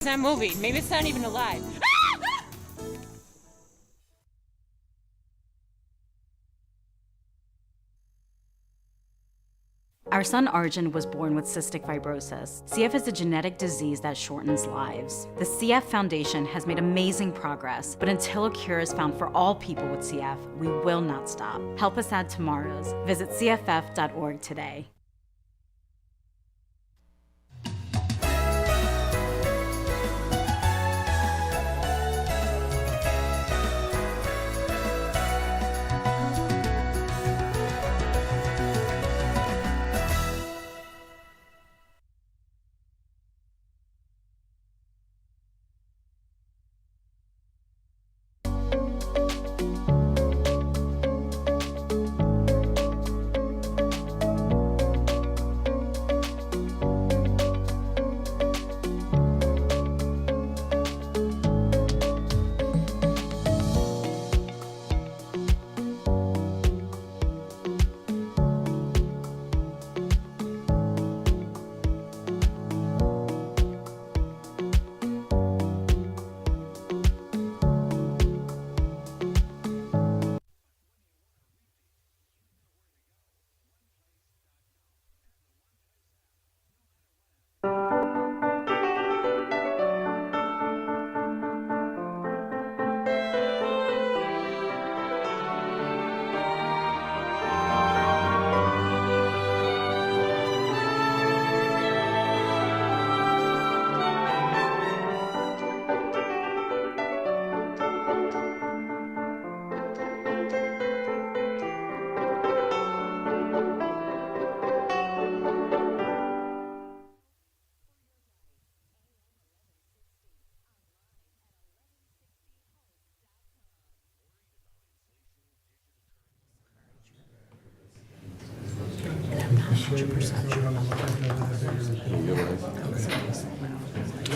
It's not moving. Maybe it's not even alive. Our son Arjun was born with cystic fibrosis. CF is a genetic disease that shortens lives. The CF Foundation has made amazing progress, but until a cure is found for all people with CF, we will not stop. Help us add tomorrows. Visit cff.org today.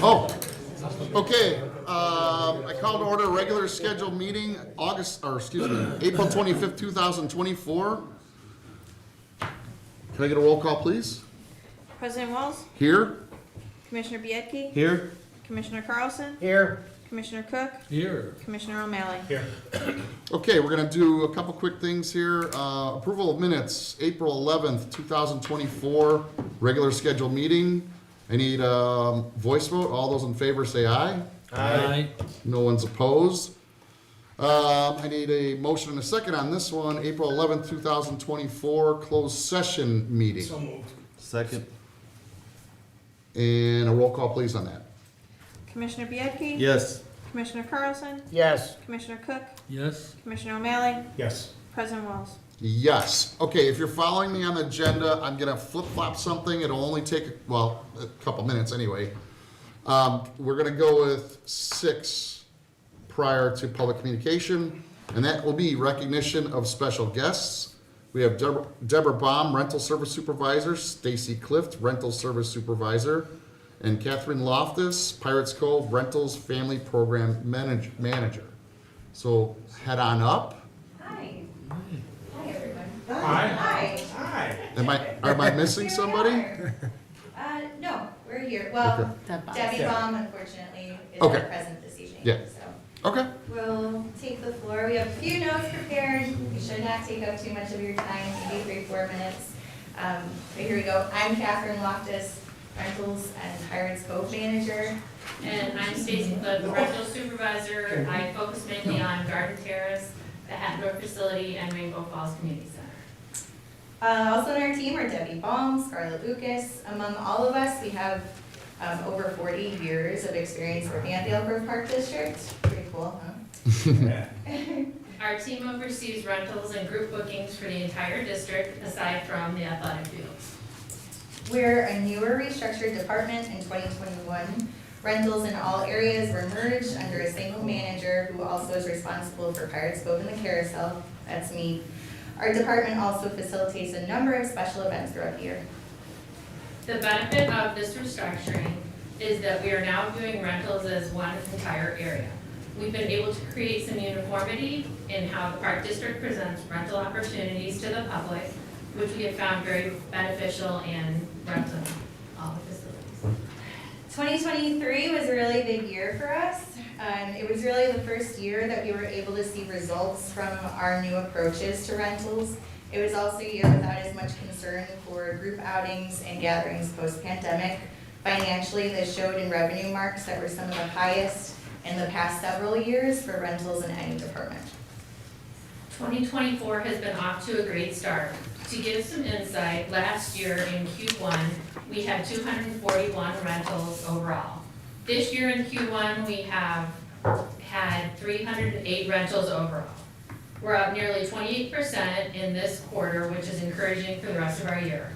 Oh, okay. I called to order a regular scheduled meeting, April 25th, 2024. Can I get a roll call, please? President Walz, Here? Commissioner Biedke, Here. Commissioner Carlson, Here. Commissioner Cook, Here. Commissioner O'Malley. Here. Okay, we're gonna do a couple quick things here. Approval of minutes, April 11th, 2024, regular scheduled meeting. I need a voice vote. All those in favor say aye. Aye. No one's opposed. I need a motion and a second on this one, April 11th, 2024, closed session meeting. So moved. Second. And a roll call, please, on that. Commissioner Biedke, Yes. Commissioner Carlson, Yes. Commissioner Cook, Yes. Commissioner O'Malley, Yes. President Walz. Yes. Okay, if you're following me on the agenda, I'm gonna flip-flop something. It'll only take, well, a couple minutes anyway. We're gonna go with 6 prior to public communication, and that will be recognition of special guests. We have Deborah Baum, Rental Service Supervisor, Stacy Clift, Rental Service Supervisor, and Catherine Loftus, Pirates Cove Rentals Family Program Manager. So head on up. Hi. Hi, everyone. Hi. Hi. Hi. Am I missing somebody? No, we're here. Well, Debbie Yeah. Baum, unfortunately, is Okay. not present this evening. Yeah. So Okay. we'll take the floor. We have a few notes prepared. We should not take up too much of your time, maybe 3-4 minutes. But here we go. I'm Catherine Loftus, Rentals and Pirates Cove Manager. And I'm Stacy Cliff, rental supervisor. I focus mainly on Garden Terrace, the Hattendorf facility, and Rainbow Falls Community Center. Also on our team are Debbie Baum, Scarlett Lucas. Among all of us, we have over 40 years of experience working at the Elk Grove Park District. Pretty cool, huh? Yeah. Our team oversees rentals and group bookings for the entire district, aside from the athletic fields. We're a newer restructured department in 2021. Rentals in all areas were merged under a single manager who also is responsible for Pirates Cove and the Carousel. That's me. Our department also facilitates a number of special events throughout the year. The benefit of this restructuring is that we are now viewing rentals as one entire area. We've been able to create some uniformity in how the Park District presents rental opportunities to the public, which we have found very beneficial in renting all the facilities. 2023 was a really big year for us. It was really the first year that we were able to see results from our new approaches to rentals. It was also a year without as much concern for group outings and gatherings post-pandemic. Financially, this showed in revenue marks that were some of the highest in the past several years for rentals in any department. 2024 has been off to a great start. To give some insight, last year in Q1, we had 241 rentals overall. This year in Q1, we have had 308 rentals overall. We're up nearly 28% in this quarter, which is encouraging for the rest of our year.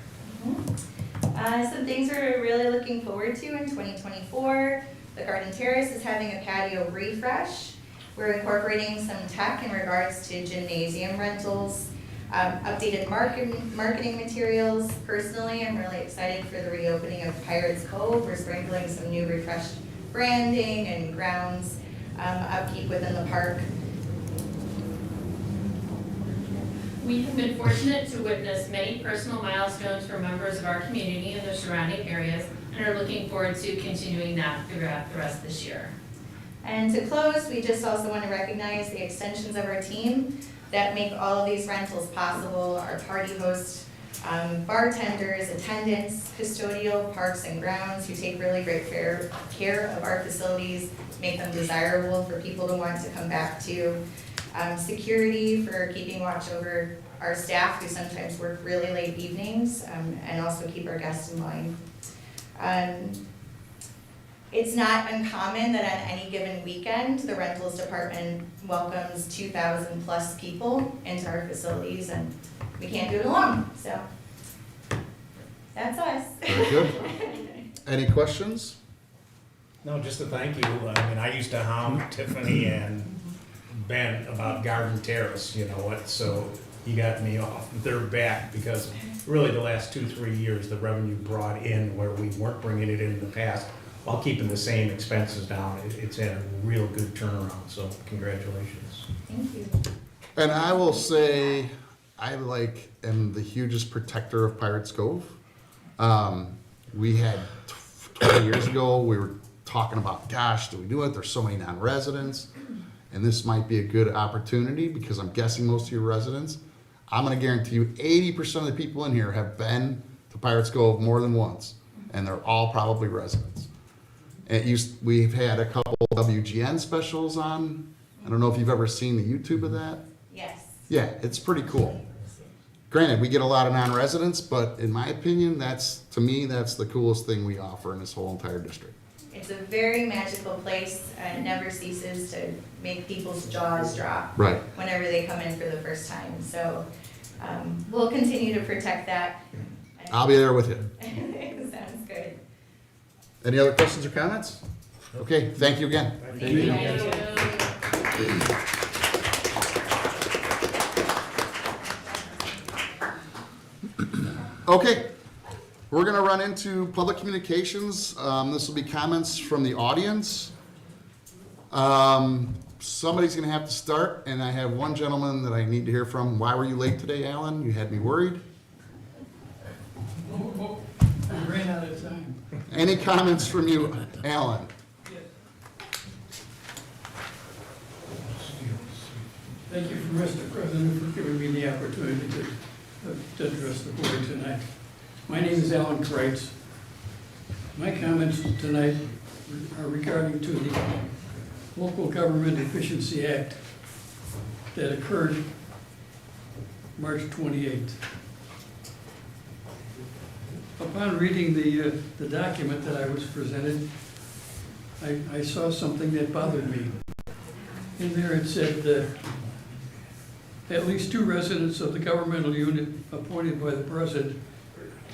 Some things we're really looking forward to in 2024. The Garden Terrace is having a patio refresh. We're incorporating some tech in regards to gymnasium rentals, updated marketing materials. Personally, I'm really excited for the reopening of Pirates Cove. We're sprinkling some new refreshed branding and grounds upkeep within the park. We have been fortunate to witness many personal milestones for members of our community and the surrounding areas, and are looking forward to continuing that throughout the rest of this year. And to close, we just also want to recognize the extensions of our team that make all of these rentals possible. Our party hosts, bartenders, attendants, custodial, parks and grounds who take really great care of our facilities, make them desirable for people to want to come back to. Security for keeping watch over our staff who sometimes work really late evenings, and also keep our guests in line. It's not uncommon that on any given weekend, the rentals department welcomes 2,000 plus people into our facilities, and we can't do it alone, so that's us. Very good. Any questions? No, just a thank you. I mean, I used to hound Tiffany and Ben about Garden Terrace, you know what, so you got me off their back, because really the last 2-3 years, the revenue brought in where we weren't bringing it in the past, while keeping the same expenses down. It's had a real good turnaround, so congratulations. Thank you. And I will say, I am the hugest protector of Pirates Cove. We had 20 years ago, we were talking about, gosh, do we do it? There's so many non-residents. And this might be a good opportunity, because I'm guessing most of your residents, I'm gonna guarantee you 80% of the people in here have been to Pirates Cove more than once, and they're all probably residents. We've had a couple WGN specials on. I don't know if you've ever seen the YouTube of that. Yes. Yeah, it's pretty cool. Granted, we get a lot of non-residents, but in my opinion, to me, that's the coolest thing we offer in this whole entire district. It's a very magical place, and it never ceases to make people's jaws drop Right. whenever they come in for the first time. So we'll continue to protect that. I'll be there with you. Sounds good. Any other questions or comments? Okay, thank you again. Thank you. Okay, we're gonna run into public communications. This will be comments from the audience. Somebody's gonna have to start, and I have one gentleman that I need to hear from. Why were you late today, Alan? You had me worried. I ran out of time. Any comments from you, Alan? Thank you, Mr. President, for giving me the opportunity to address the board tonight. My name is Alan Kreitz. My comments tonight are regarding to the Local Government Efficiency Act that occurred March 28th. Upon reading the document that I was presented, I saw something that bothered me. In there it said that at least 2 residents of the governmental unit appointed by the president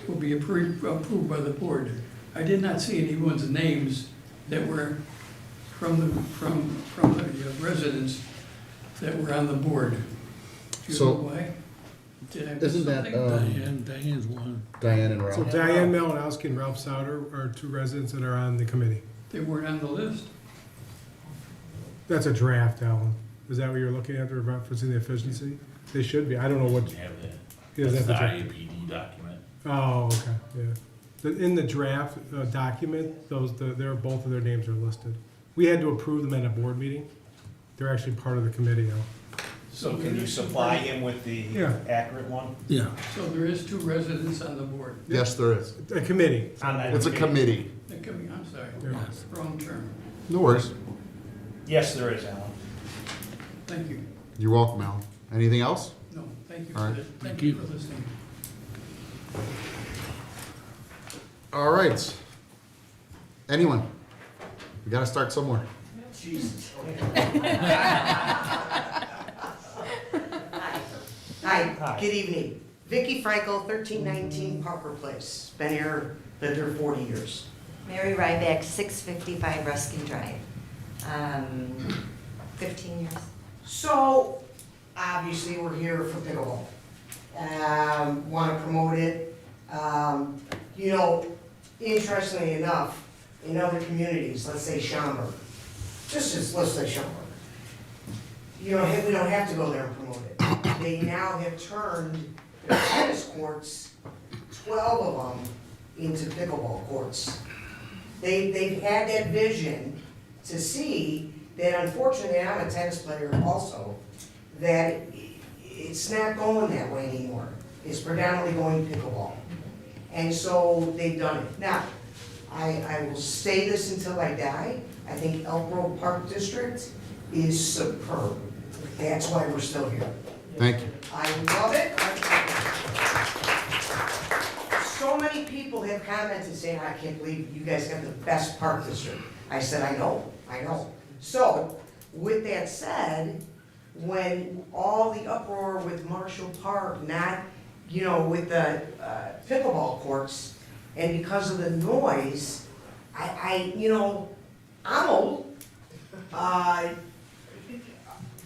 will be approved by the board. I did not see anyone's names that were from the residents that were on the board. Do you So, know why? Did I miss isn't that, something? Diane's one. Diane and So Ralph? Diane Malinowski and Ralph Sauter are 2 residents that are on the committee. They weren't on the list. That's a draft, Alan. Is that what you're looking at, referencing the efficiency? They should be. I don't know what. Have that. Is That's that the the IAPD document. Oh, okay, yeah. In the draft document, both of their names are listed. We had to approve them at a board meeting. They're actually part of the committee now. So can you supply him with the Yeah. accurate one? Yeah. So there is 2 residents on the board. Yes, there is. A committee. On that It's a committee. I'm sorry, Yeah. wrong term. No worries. Yes, there is, Alan. Thank you. You're welcome, Alan. Anything else? No, thank you All for right. that. Thank you for listening. All right. Anyone? We gotta start somewhere. Hi, good evening. Vicky Frankel, 1319 Parker Place. Been here, lived here 40 years. Mary Ryback, 655 Ruskin Drive. 15 years. So, obviously, we're here for pickleball. Want to promote it. You know, interestingly enough, in other communities, let's say Schaumburg, let's say Schaumburg, we don't have to go there and promote it. They now have turned their tennis courts, 12 of them, into pickleball courts. They've had that vision to see that, unfortunately, I'm a tennis player also, that it's not going that way anymore. It's predominantly going pickleball. And so they've done it. Now, I will say this until I die, I think Elk Grove Park District is superb. That's why we're still here. Thank you. I love it. So many people have commented saying, I can't believe you guys have the best park district. I said, I know. So, with that said, when all the uproar with Marshall Park, not, with the pickleball courts, and because of the noise, I'm old.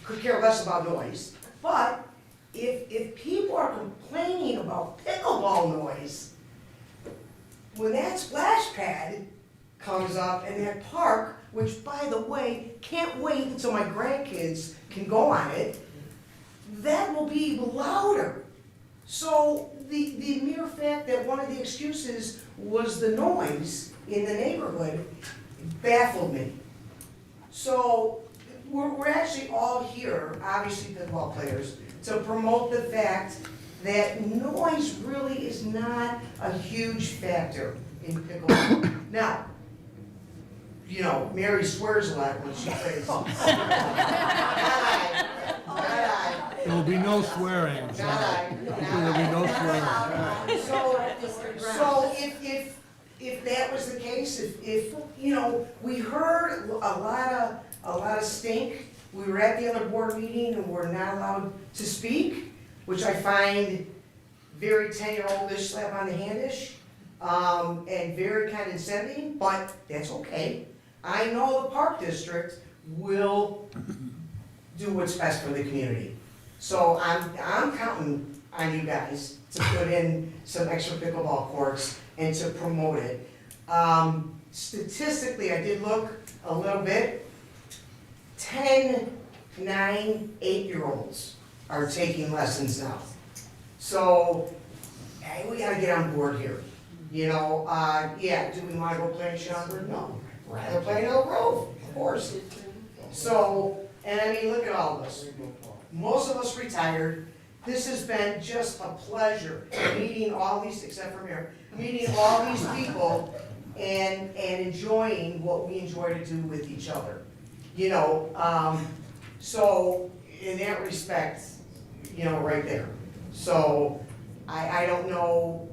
Could care less about noise. But if people are complaining about pickleball noise, when that splash pad comes up in that park, which, by the way, can't wait until my grandkids can go on it, that will be louder. So the mere fact that one of the excuses was the noise in the neighborhood baffled me. So we're actually all here, obviously pickleball players, to promote the fact that noise really is not a huge factor in pickleball. Now, Mary swears a lot when she plays. Not I. There will be no swearing. Not I. There will be no swearing. So if that was the case, if we heard a lot of stink, we were at the other board meeting and we're not allowed to speak, which I find very 10-year-old-ish, slap on the hand-ish, and very condescending, but that's okay. I know the park district will do what's best for the community. So I'm counting on you guys to put in some extra pickleball courts and to promote it. Statistically, I did look a little bit. 10, 9, 8-year-olds are taking lessons now. So, hey, we gotta get on board here. Do we wanna go play in Schaumburg? No. Rather play in Elk Grove, of course. So, look at all of us. Most of us retired. This has been just a pleasure, meeting all these, except for Mayor, meeting all these people and enjoying what we enjoy to do with each other. So in that respect, right there. So I don't know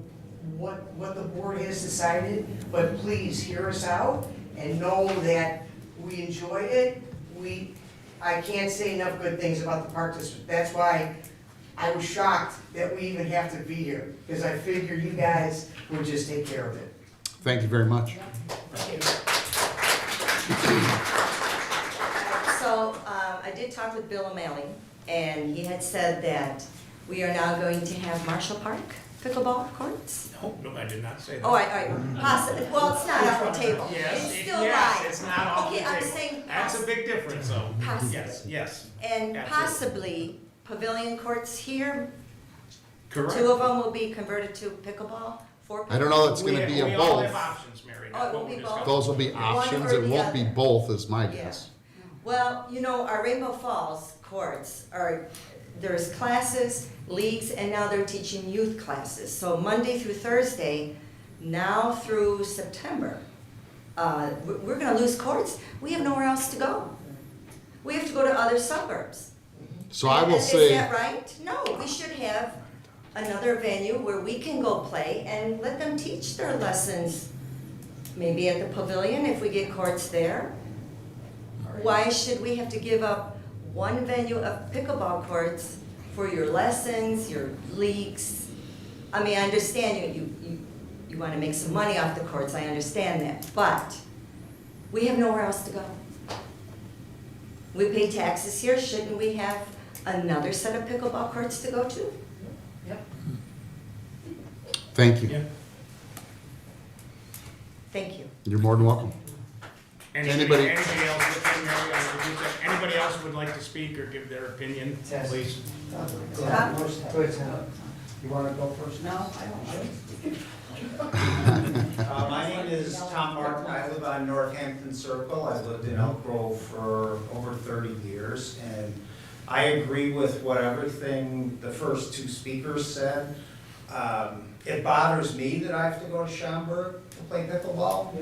what the board has decided, but please hear us out and know that we enjoy it. I can't say enough good things about the park district. That's why I was shocked that we even have to be here, because I figured you guys would just take care of it. Thank you very much. So I did talk with Bill O'Malley, and he had said that we are now going to have Marshall Park pickleball courts. No, I did not say that. Possibly. Well, it's not off the table. Yes, It's still yes, live. it's not off the Okay, I'm table. saying That's a big difference, though. Possibly. Yes, And absolutely. possibly pavilion courts here. correct. 2 of them will be converted to pickleball. 4 I don't know, it's gonna be a We all have both. options, Mary, Oh, that's it what will we're be discussing. both? Those will be One options, or it the won't be other. both, is my Yeah. guess. Well, you know, our Rainbow Falls courts there's classes, leagues, and now they're teaching youth classes. So Monday through Thursday, now through September, we're gonna lose courts. We have nowhere else to go. We have to go to other suburbs. So I will Is say, that right? No, we should have another venue where we can go play and let them teach their lessons. Maybe at the pavilion if we get courts there. Why should we have to give up one venue of pickleball courts for your lessons, your leagues? I mean, I understand you want to make some money off the courts, I understand that, but we have nowhere else to go. We pay taxes here, shouldn't we have another set of pickleball courts to go to? thank you. Yeah. Thank you. You're more than welcome. Anybody else, Mary, anybody else would like to speak or give their opinion, please? You wanna go first? No, I don't. My name is Tom Martin. I live on Northampton Circle. I've lived in Elk Grove for over 30 years, and I agree with what everything the first two speakers said. It bothers me that I have to go to Schaumburg to play pickleball.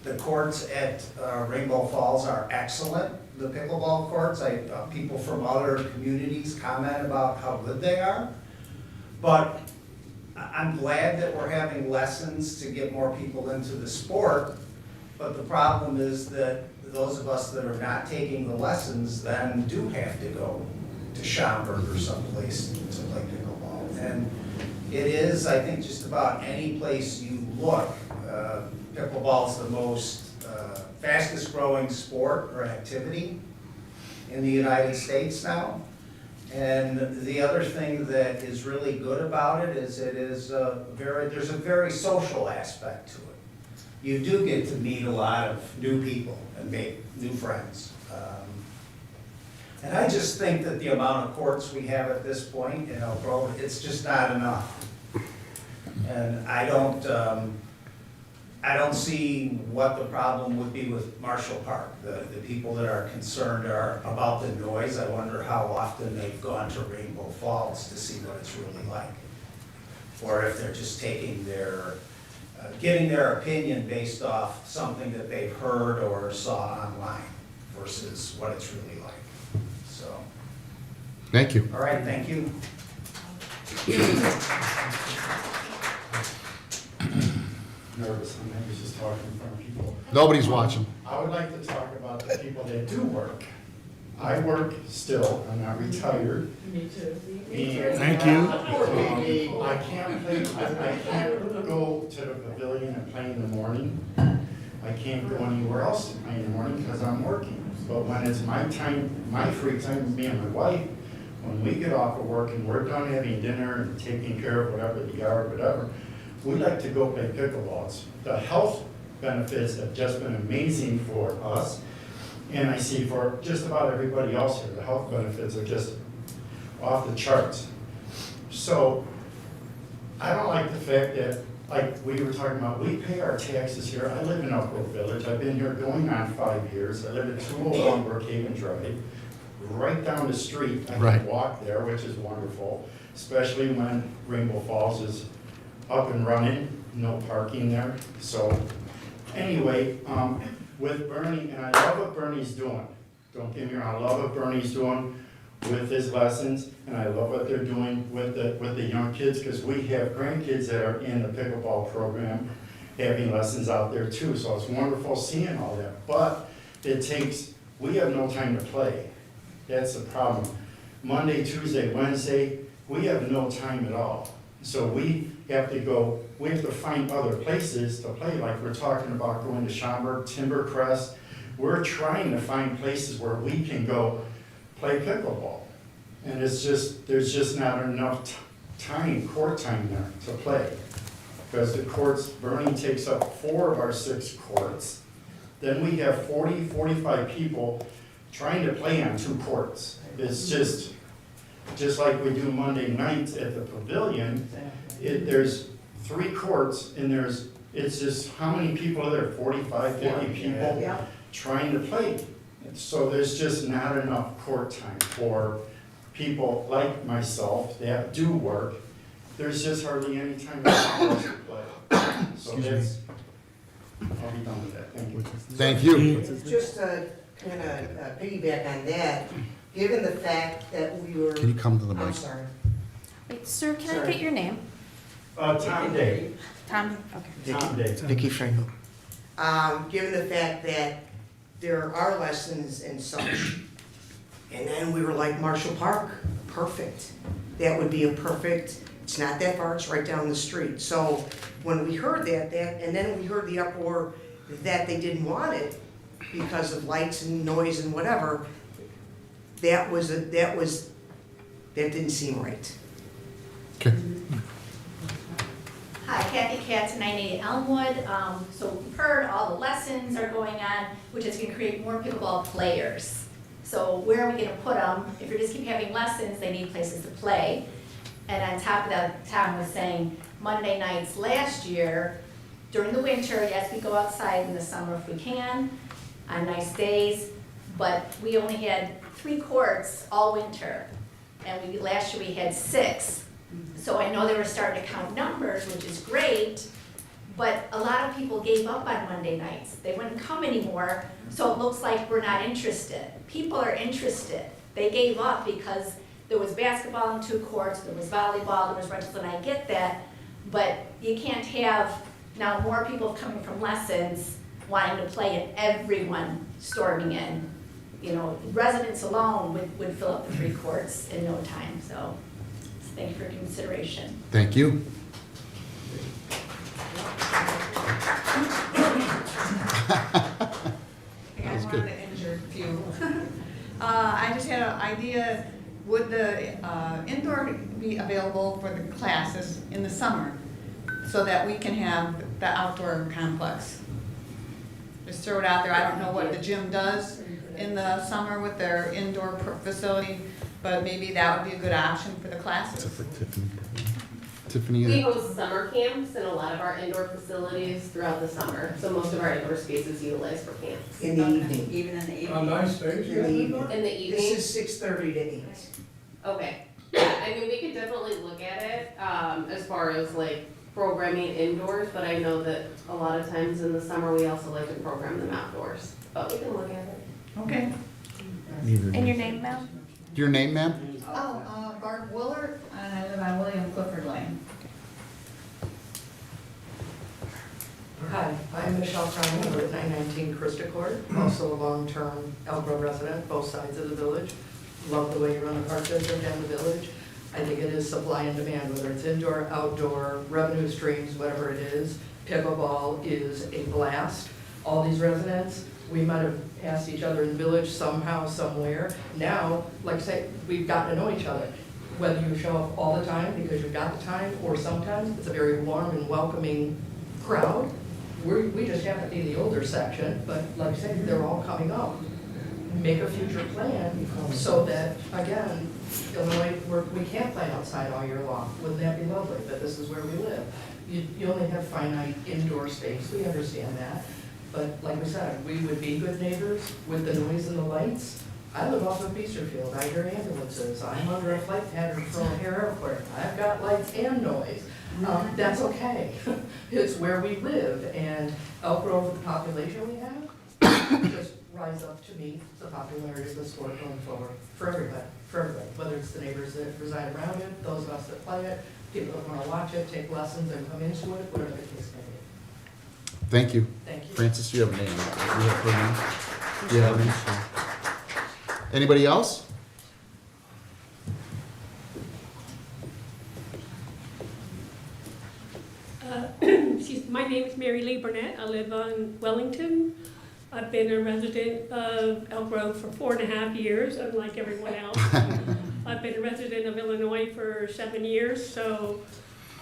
The courts at Rainbow Falls are excellent, the pickleball courts. People from other communities comment about how good they are. But I'm glad that we're having lessons to get more people into the sport, but the problem is that those of us that are not taking the lessons then do have to go to Schaumburg or someplace to play pickleball. And it is, I think, just about any place you look, pickleball's the most fastest growing sport or activity in the United States now. And the other thing that is really good about it is there's a very social aspect to it. You do get to meet a lot of new people and make new friends. And I just think that the amount of courts we have at this point in Elk Grove, it's just not enough. And I don't see what the problem would be with Marshall Park. The people that are concerned are about the noise. I wonder how often they've gone to Rainbow Falls to see what it's really like. Or if they're just taking getting their opinion based off something that they've heard or saw online versus what it's really like. So, Thank you. all right, thank you. Nervous, I'm nervous just talking in front of people. Nobody's watching. I would like to talk about the people that do work. I work still, I'm not retired. Me too. Thank you. I can't go to the pavilion and play in the morning. I can't go anywhere else to play in the morning because I'm working. But when it's my time, my free time with me and my wife, when we get off of work and we're done having dinner and taking care of whatever the yard, whatever, we like to go play pickleballs. The health benefits have just been amazing for us, and I see for just about everybody else here, the health benefits are just off the charts. So I don't like the fact that, like we were talking about, we pay our taxes here. I live in Elk Grove Village. I've been here going on 5 years. I live at 201 Brookhaven Drive, right down the street. I can walk there, which is wonderful, especially when Rainbow Falls is up and running, no parking there. So anyway, with Bernie, and I love what Bernie's doing. Don't get me wrong, I love what Bernie's doing with his lessons, and I love what they're doing with the young kids, because we have grandkids that are in the pickleball program, having lessons out there too. So it's wonderful seeing all that. But we have no time to play. That's the problem. Monday, Tuesday, Wednesday, we have no time at all. So we have to find other places to play, like we're talking about going to Schaumburg, Timbercrest. We're trying to find places where we can go play pickleball. And there's just not enough court time there to play. Because the courts, Bernie takes up 4 of our 6 courts. Then we have 40, 45 people trying to play on 2 courts. It's just like we do Monday nights at the pavilion, there's 3 courts and it's just, how many people are there? 45, 50 people Yeah. trying to play. So there's just not enough court time for people like myself that do work. There's just hardly any time for us to play. So that's, I'll be done with that, thank you. Thank you. Just to kind of piggyback on that, given the fact that we were. Can you come to the I'm mic? sorry. Wait, sir, can I Sorry. get your name? Tom Day. Tom, okay. Tom Day. Vicky Franco. Given the fact that there are lessons and such, and then we were like Marshall Park, perfect. That would be a perfect, it's not that far, it's right down the street. So when we heard that, and then we heard the uproar that they didn't want it because of lights and noise and whatever, that didn't seem right. Okay. Hi, Kathy Katz, 980 Elmwood. So we've heard all the lessons are going on, which is going to create more pickleball players. So where are we going to put them? If we just keep having lessons, they need places to play. And on top of that, Tom was saying Monday nights last year, during the winter, yes, we go outside in the summer if we can, on nice days, but we only had 3 courts all winter. And last year we had 6. So I know they were starting to count numbers, which is great, but a lot of people gave up on Monday nights. They wouldn't come anymore, so it looks like we're not interested. People are interested. They gave up because there was basketball in 2 courts, there was volleyball, there was rentals, and I get that, but you can't have now more people coming from lessons wanting to play and everyone storming in. You know, residents alone would fill up the 3 courts in no time, so thank you for your consideration. Thank you. I That was wanted good. to interview you. I just had an idea, would the indoor be available for the classes in the summer so that we can have the outdoor complex? Just throw it out there. I don't know what the gym does in the summer with their indoor facility, but maybe that would be a good option for the classes. Tiffany. We host summer camps in a lot of our indoor facilities throughout the summer, so most of our indoor space is utilized for camps. In the evening. Even in the A evening. nice space, In yeah. the evening. In the evening? This is 6:30 to 8. Okay, yeah, I mean, we could definitely look at it, as far as like programming indoors, but I know that a lot of times in the summer, we also like to program them outdoors, but we can look at it. Okay. And your name, ma'am? Your name, ma'am? Oh, Barb Willard, and I live on William Clifford Lane. Hi, I'm Michelle Cronin, with 919 Krista Court, also a long-term Elk Grove resident, both sides of the village. Love the way you run the park district and the village. I think it is supply and demand, whether it's indoor, outdoor, revenue streams, whatever it is. Pickleball is a blast. All these residents, we might have passed each other in the village somehow, somewhere. Now, like I say, we've gotten to know each other. Whether you show up all the time because you've got the time, or sometimes it's a very warm and welcoming crowd. We just happen to be the older section, but like I said, they're all coming up. Make a future plan so that, again, Illinois, we can't play outside all year long. Wouldn't that be lovely, that this is where we live? You only have finite indoor space, we understand that. But like we said, we would be good neighbors with the noise and the lights. I live off of Beesterfield, I hear ambulances, I'm under a flight pattern from O'Hare Airport, I've got lights and noise. That's okay, it's where we live, and Elk Grove, with the population we have, just rise up to meet the popularity of the sport going forward, for everybody, whether it's the neighbors that reside around it, those of us that play it, people that wanna watch it, take lessons and come into it, whatever the case may be. Thank you. Thank you. Francis, you have a name. You have her name? You have a name? Anybody else? My name is Mary Lee Burnett. I live on Wellington. I've been a resident of Elk Grove for 4.5 years, unlike everyone else. I've been a resident of Illinois for 7 years, so,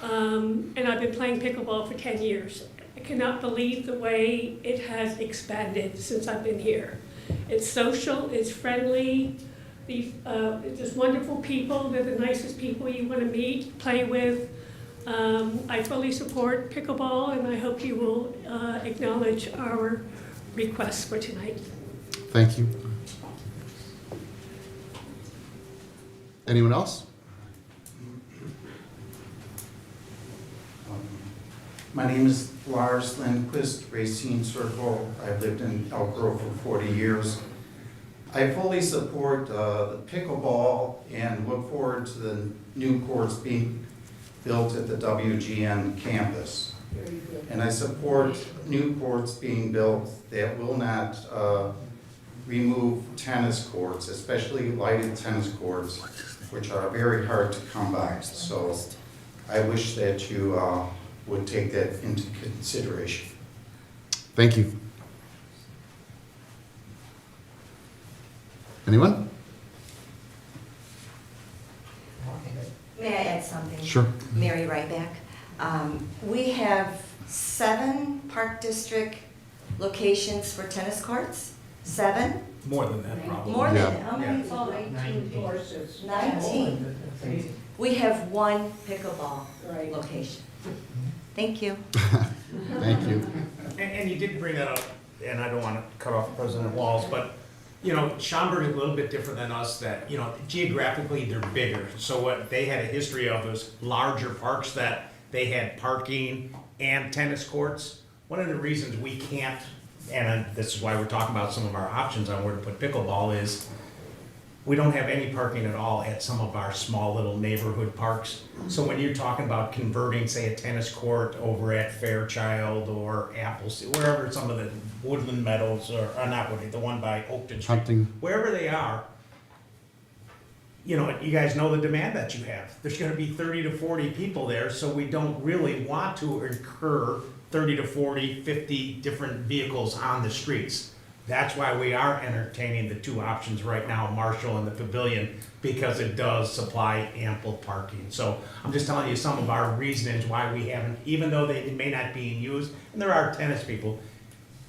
and I've been playing pickleball for 10 years. I cannot believe the way it has expanded since I've been here. It's social, it's friendly, it's just wonderful people. They're the nicest people you want to meet, play with. I fully support pickleball, and I hope you will acknowledge our requests for tonight. Thank you. Anyone else? My name is Lars Lindquist, Racine Circle. I've lived in Elk Grove for 40 years. I fully support the pickleball and look forward to the new courts being built at the WGN campus. And I support new courts being built that will not remove tennis courts, especially lighted tennis courts, which are very hard to come by. So I wish that you would take that into consideration. Thank you. Anyone? May I add something? Sure. Mary Ryback. We have 7 Park District locations for tennis courts. 7? More than that, probably. More Yeah. than, how many? It's all 19 courses. 19. We have 1 pickleball Right. location. Thank you. Thank you. And you did bring that up, and I don't want to cut off President Walls, but, you know, Schaumburg is a little bit different than us, that, you know, geographically, they're bigger. So what they had a history of was larger parks that they had parking and tennis courts. One of the reasons we can't, and this is why we're talking about some of our options on where to put pickleball, is we don't have any parking at all at some of our small little neighborhood parks. So when you're talking about converting, say, a tennis court over at Fairchild or Appleseed, wherever some of the Woodland Meadows, or not Woodland, the one by Oakton Street, Hunting. wherever they are, you know, you guys know the demand that you have. There's gonna be 30 to 40 people there, so we don't really want to incur 30 to 40, 50 different vehicles on the streets. That's why we are entertaining the 2 options right now, Marshall and the Pavilion, because it does supply ample parking. So I'm just telling you some of our reasons why we haven't, even though they may not be used, and there are tennis people,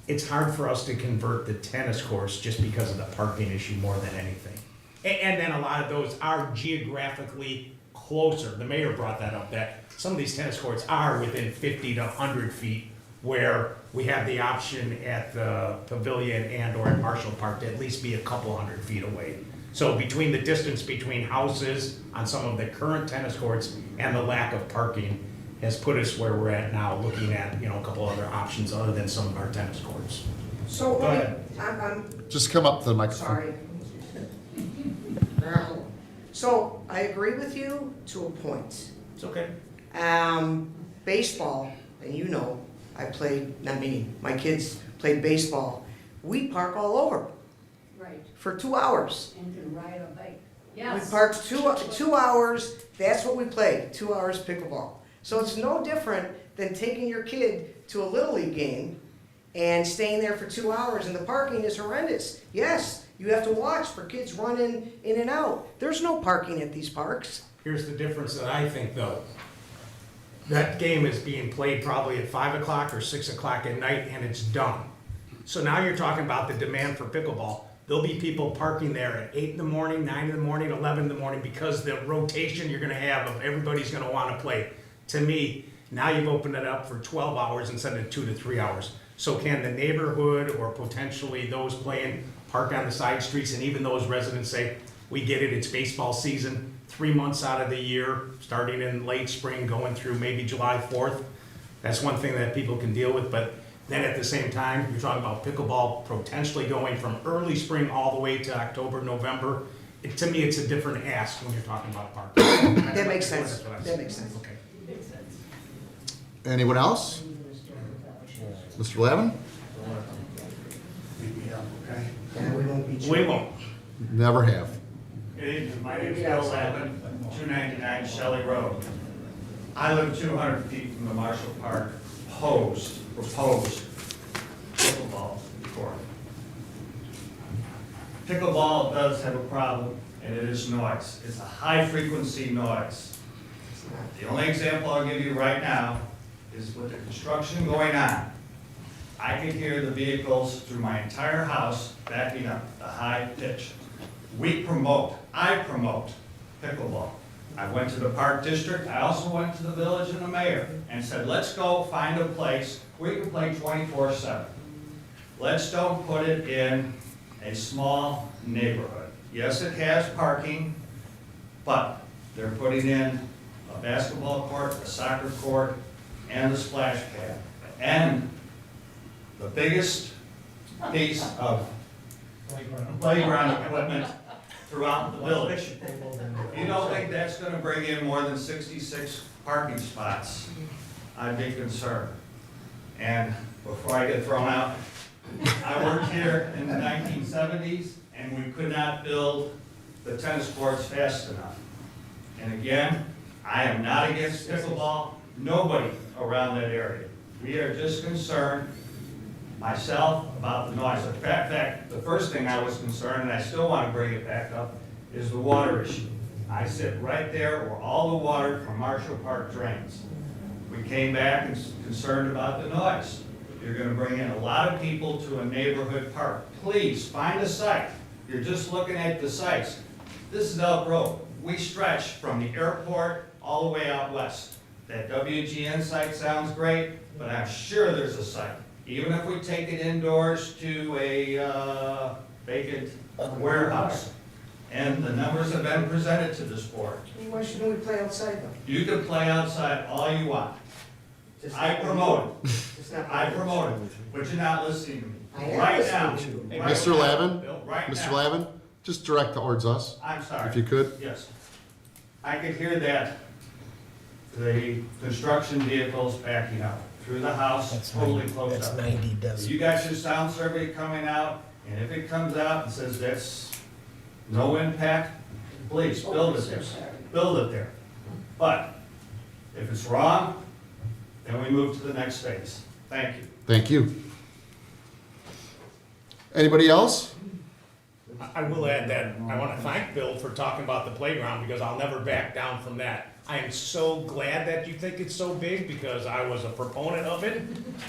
it's hard for us to convert the tennis courts just because of the parking issue more than anything. And then a lot of those are geographically closer. The mayor brought that up, that some of these tennis courts are within 50 to 100 feet, where we have the option at the Pavilion and or at Marshall Park to at least be a couple 100 feet away. So between the distance between houses on some of the current tennis courts and the lack of parking has put us where we're at now, looking at, you know, a couple other options other than some of our tennis courts. So, Go ahead. I'm Just come up to the microphone. sorry. So, I agree with you to a point. It's okay. Baseball, and you know, I played, not me, my kids played baseball. We park all over Right, for 2 hours. and can ride a bike. We Yes. parked 2 hours, that's what we played, 2 hours pickleball. So it's no different than taking your kid to a Little League game and staying there for 2 hours, and the parking is horrendous. Yes, you have to watch for kids running in and out. There's no parking at these parks. Here's the difference that I think, though. That game is being played probably at 5 o'clock or 6 o'clock at night, and it's done. So now you're talking about the demand for pickleball. There'll be people parking there at 8 in the morning, 9 in the morning, 11 in the morning, because the rotation you're gonna have of everybody's gonna wanna play. To me, now you've opened it up for 12 hours instead of 2 to 3 hours. So can the neighborhood or potentially those playing park on the side streets, and even those residents say, we get it, it's baseball season, 3 months out of the year, starting in late spring, going through maybe July 4th. That's one thing that people can deal with, but then at the same time, you're talking about pickleball potentially going from early spring all the way to October, November. To me, it's a different ask when you're talking about parking. That makes sense. That's what I'm That saying. makes sense. Okay. Anyone else? Mr. Lavin? Yeah, we won't be. We won't. Never have. Good evening, my name is Bill Lavin, 299 Shelley Road. I live 200 feet from the Marshall Park proposed pickleball court. Pickleball does have a problem, and it is noise. It's a high-frequency noise. The only example I'll give you right now is with the construction going on. I can hear the vehicles through my entire house backing up, the high pitch. I promote pickleball. I went to the park district, I also went to the village and the mayor, and said, let's go find a place where you can play 24/7. Let's don't put it in a small neighborhood. Yes, it has parking, but they're putting in a basketball court, a soccer court, and a splash pad. And the biggest piece of playground equipment throughout the village. You don't think that's gonna bring in more than 66 parking spots, I'd be concerned. And before I get thrown out, I worked here in the 1970s, and we could not build the tennis courts fast enough. And again, I am not against pickleball, nobody around that area. We are just concerned, myself, about the noise. In fact, the first thing I was concerned, and I still want to bring it back up, is the water issue. I sit right there where all the water from Marshall Park drains. We came back and concerned about the noise. You're gonna bring in a lot of people to a neighborhood park. Please, find a site. You're just looking at the sites. This is Elk Road. We stretch from the airport all the way out west. That WGN site sounds great, but I'm sure there's a site. Even if we take it indoors to a vacant warehouse. And the numbers have been presented to this board. Why shouldn't we play outside though? You can play outside all you want. I promote it. I promote it, but you're not listening to me. I am Right now. listening to you. right Mr. now, Lavin, Bill, right Mr. now. Lavin, just direct towards us, I'm sorry. if you could. Yes. I could hear that, the construction vehicles backing up through the house, totally closed up. 90 decibels. You got your sound survey coming out, and if it comes out and says that's no impact, please, build it there. Build it there. But if it's wrong, then we move to the next phase. Thank you. Thank you. Anybody else? I will add that I want to thank Bill for talking about the playground because I'll never back down from that. I am so glad that you think it's so big because I was a proponent of it.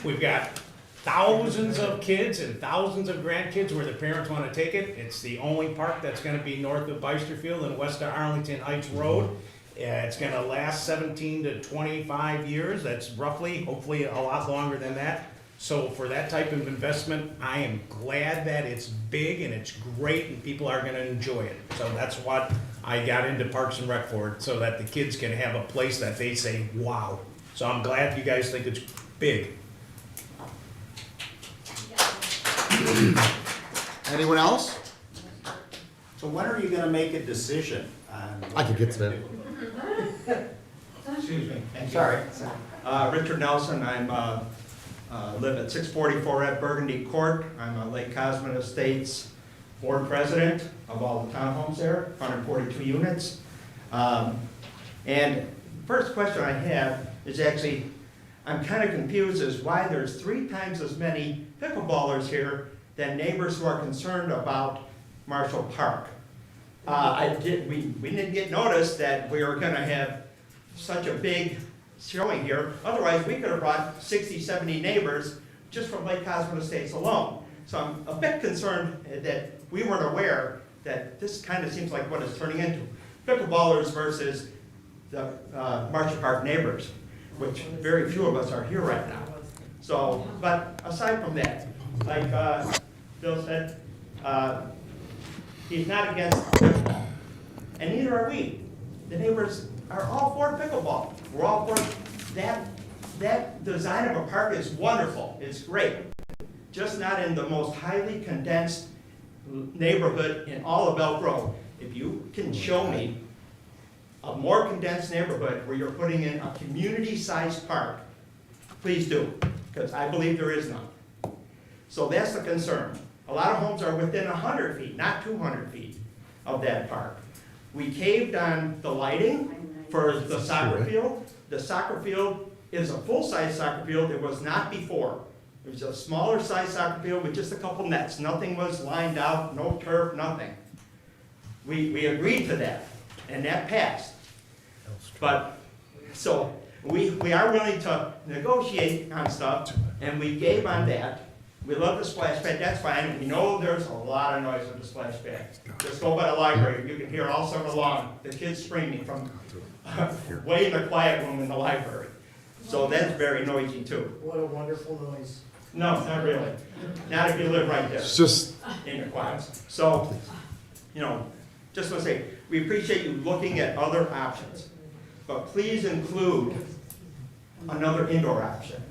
We've got thousands of kids and thousands of grandkids where the parents want to take it. It's the only park that's going to be north of Bysterfield and west of Arlington Heights Road. It's going to last 17 to 25 years. That's roughly, hopefully a lot longer than that. So for that type of investment, I am glad that it's big and it's great and people are going to enjoy it. So that's what I got into Parks and Rec for, so that the kids can have a place that they say, wow. So I'm glad you guys think it's big. Anyone else? So when are you gonna make a decision on? I could get to that. Excuse me. Sorry. Richard Nelson, live at 644 at Burgundy Court. I'm a Lake Cosmo Estates board president of all the townhomes there, 142 units. And first question I have is actually, I'm kind of confused as why there's 3 times as many pickleballers here than neighbors who are concerned about Marshall Park. We didn't get notice that we were gonna have such a big showing here. Otherwise, we could have brought 60, 70 neighbors just from Lake Cosmo Estates alone. So I'm a bit concerned that we weren't aware that this kind of seems like what it's turning into. Pickleballers versus the Marshall Park neighbors, which very few of us are here right now. So, but aside from that, like Bill said, he's not against pickleball, and neither are we. The neighbors are all for pickleball. We're all for that. That design of a park is wonderful. It's great. Just not in the most highly condensed neighborhood in all of Elk Grove. If you can show me a more condensed neighborhood where you're putting in a community-sized park, please do, because I believe there is none. So that's the concern. A lot of homes are within 100 feet, not 200 feet of that park. We caved on the lighting for the soccer field. The soccer field is a full-size soccer field. It was not before. It was a smaller size soccer field with just a couple nets. Nothing was lined out, no turf, nothing. We agreed to that, and that passed. But, so, we are willing to negotiate on stuff, and we gave on that. We love the splash pad, that's fine. We know there's a lot of noise with the splash pad. Just go by the library, you can hear all summer long, the kids screaming from way in the quiet room in the library. So that's very noisy too. What a wonderful noise. No, not really. Not if you live right there. It's just, In the quiet. So, just want to say, we appreciate you looking at other options, but please include another indoor option.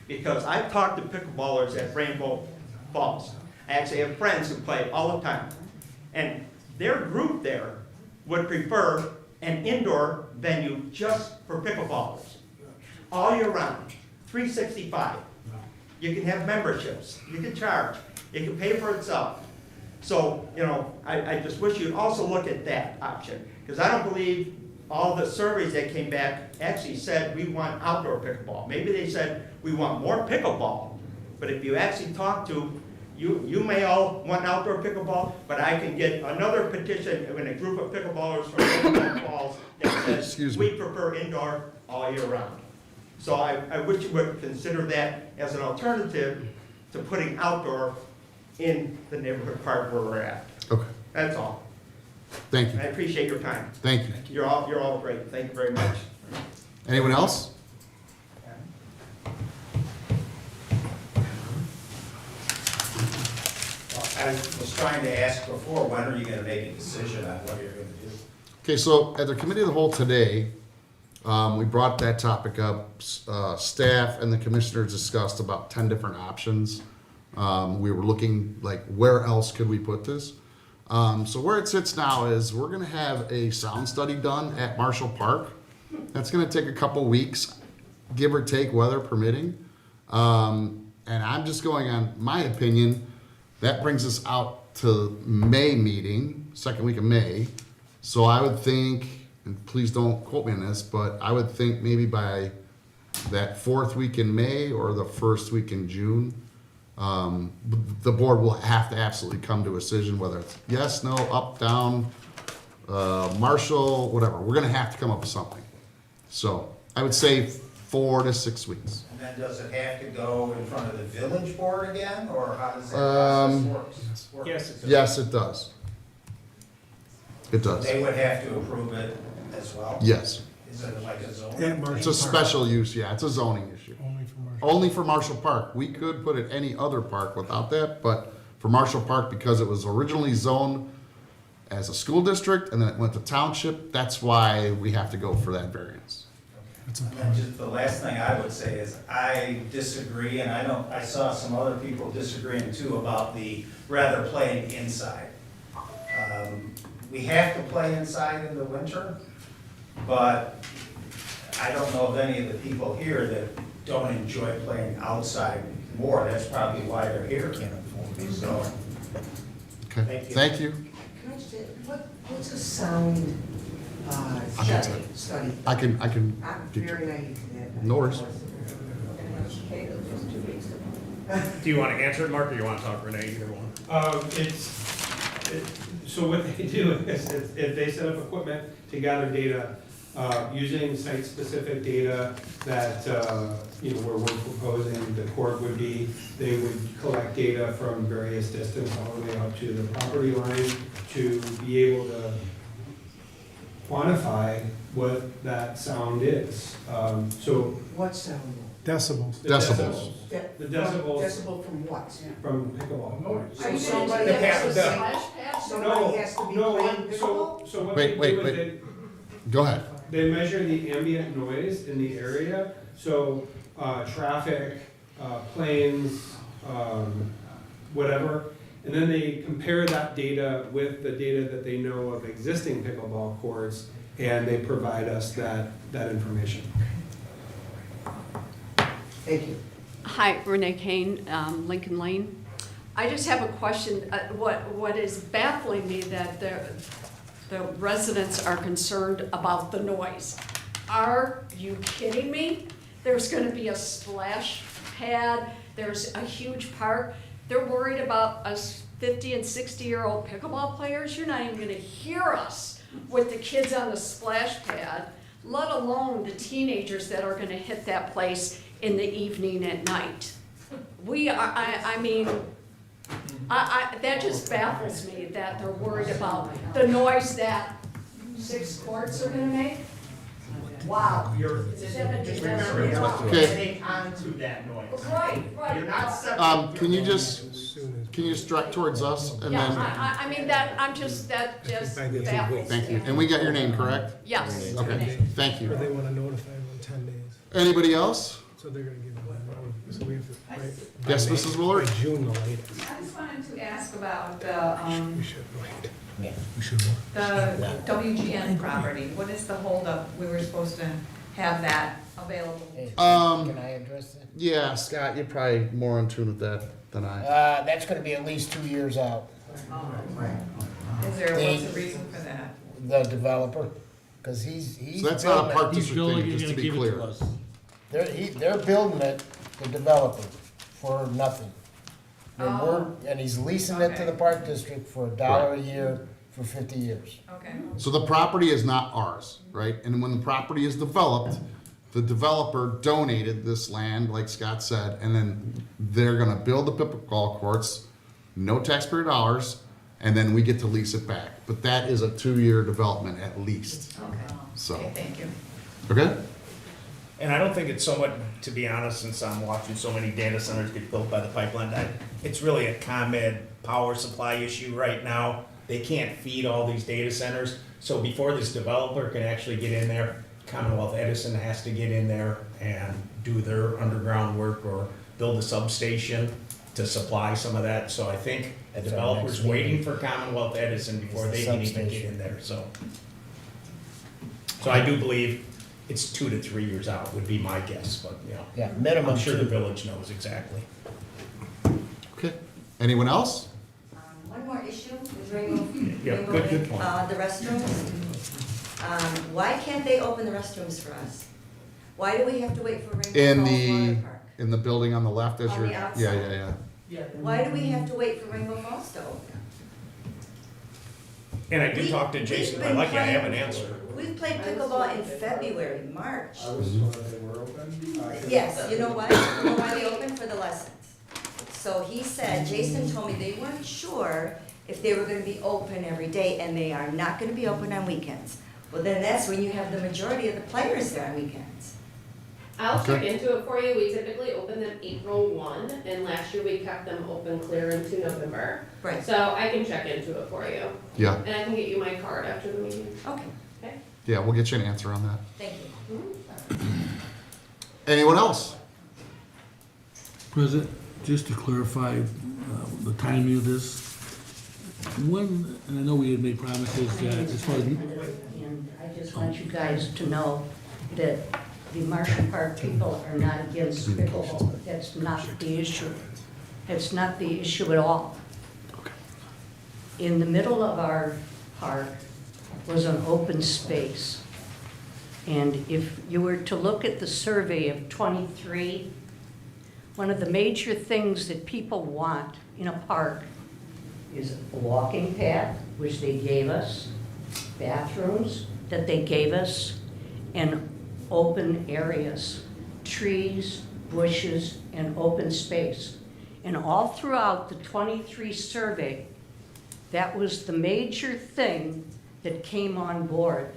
Because I've talked to pickleballers at Rainbow Falls. I actually have friends who play all the time. And their group there would prefer an indoor venue just for pickleballers. All year round, 365. You can have memberships, you can charge, it can pay for itself. So, I just wish you'd also look at that option. Because I don't believe all the surveys that came back actually said we want outdoor pickleball. Maybe they said we want more pickleball. But if you actually talk to, you may all want outdoor pickleball, but I can get another petition in a group of pickleballers from Rainbow Falls that says we prefer indoor all year round. So I wish you would consider that as an alternative to putting outdoor in the neighborhood park where we're at. okay, That's all. thank you. I appreciate your time. Thank you. You're all great. Thank you very much. Anyone else? I was trying to ask before, when are you gonna make a decision on what you're gonna do? Okay, so at the committee of the whole today, we brought that topic up. Staff and the commissioners discussed about 10 different options. We were looking like, where else could we put this? So where it sits now is we're gonna have a sound study done at Marshall Park. That's gonna take a couple weeks, give or take, weather permitting. And I'm just going on my opinion, that brings us out to May meeting, second week of May. So I would think, and please don't quote me on this, but I would think maybe by that fourth week in May or the first week in June, the board will have to absolutely come to a decision, whether it's yes, no, up, down, Marshall, whatever. We're gonna have to come up with something. So I would say 4 to 6 weeks. And then does it have to go in front of the village board again, or how does that process work? Yes, it does. It does. They would have to approve it as well? Yes. Is it like a zone? It's a special use, yeah, it's a zoning issue. Only for Marshall Park. We could put it any other park without that, but for Marshall Park, because it was originally zoned as a school district and then it went to township, that's why we have to go for that variance. And then just the last thing I would say is I disagree, and I saw some other people disagreeing too about the rather playing inside. We have to play inside in the winter, but I don't know of any of the people here that don't enjoy playing outside more. That's probably why they're here. So, Okay, thank you. Can I just say, what's a sound study? I can. I'm very naive to that. No worries. Do you want to answer it, Mark, or you want to talk, Renee, either one? So what they do is if they set up equipment to gather data, using site-specific data that, where we're proposing the court would be, they would collect data from various distance all the way up to the property line to be able to quantify what that sound is. So. What sound? Decibels. Decibels. The decibels. Decibel from what? From pickleball. So somebody has to be playing pickleball? So what Wait, they do is wait. Go ahead. they measure the ambient noise in the area, so traffic, planes, whatever, and then they compare that data with the data that they know of existing pickleball courts, and they provide us that information. Thank you. Hi, Renee Kane, Lincoln Lane. I just have a question. What is baffling me that the residents are concerned about the noise. Are you kidding me? There's gonna be a splash pad, there's a huge park. They're worried about us 50 and 60-year-old pickleball players. You're not even gonna hear us with the kids on the splash pad, let alone the teenagers that are gonna hit that place in the evening at night. we are, I mean, that just baffles me that they're worried about the noise that 6 courts are gonna make. Wow. You're, just remember, you're Okay. getting onto that noise. Right, right. You're not separate. Can you just direct towards us and Yeah, then, I mean, that just baffles me. thank you. And we got your name, correct? Yes. Okay, thank you. But they want to notify them in 10 days. Anybody else? So they're going to give them a notice. So we have to, right? Yes, by Mrs. May- Willard? by June the latest. I just wanted to ask about We should wait. Yeah, we should wait. the WGN property. What is the holdup? We were supposed to have that available. Can I address it? Yeah, Scott, you're probably more in tune with that than I. That's gonna be at least 2 years out. Is there, what's the reason for that? The developer, because he's So that's not a building park it. district thing, just to be clear. They're building it, the developer, for nothing. And he's leasing it to the park district for $1 a year for 50 years. Okay. So the property is not ours, right? And when the property is developed, the developer donated this land, like Scott said, and then they're gonna build the pickleball courts, no taxpayer dollars, and then we get to lease it back. But that is a 2-year development at least, Okay. so. Okay, thank you. Okay? And I don't think it's so much, to be honest, since I'm watching so many data centers get built by the pipeline, it's really a ComEd power supply issue right now. They can't feed all these data centers, so before this developer can actually get in there, Commonwealth Edison has to get in there and do their underground work or build a substation to supply some of that. So I think a developer's waiting for Commonwealth Edison before they can even get in there, so. So I do believe it's 2 to 3 years out would be my guess, but, you know. Yeah, minimum I'm sure the 2. village knows exactly. Okay. Anyone else? One more issue with Rainbow. Yeah, Rainbow good Lake, point. The restrooms. Why can't they open the restrooms for us? Why do we have to wait for Rainbow In Falls the, Water Park? in the building on the left as On you're, the yeah, outside. yeah. Why do we have to wait for Rainbow Falls to open? And I did talk to We've Jason, been I like, I have playing- an answer. We've played pickleball in February, March. I was told they were open. Yes, you know why? You know why they opened? For the lessons. So he said, Jason told me they weren't sure if they were gonna be open every day, and they are not gonna be open on weekends. Well, then that's when you have the majority of the players there on weekends. I'll check Okay. into it for you. We typically open them April 1, and last year we kept them open clear into November. Right. So I can check into it for you. Yeah. And I can get you my card after the meeting. Okay, Okay? Yeah, we'll get you an answer on that. thank you. Anyone else? President, just to clarify the timing of this, when, and I know we had made promises that as far as, And I just want you guys to know that the Marshall Park people are not against pickleball. That's not the issue. That's not the issue at all. In the middle of our park was an open space. And if you were to look at the survey of 23, one of the major things that people want in a park is a walking path, which they gave us, bathrooms that they gave us, and open areas, trees, bushes, and open space. And all throughout the 23 survey, that was the major thing that came on board.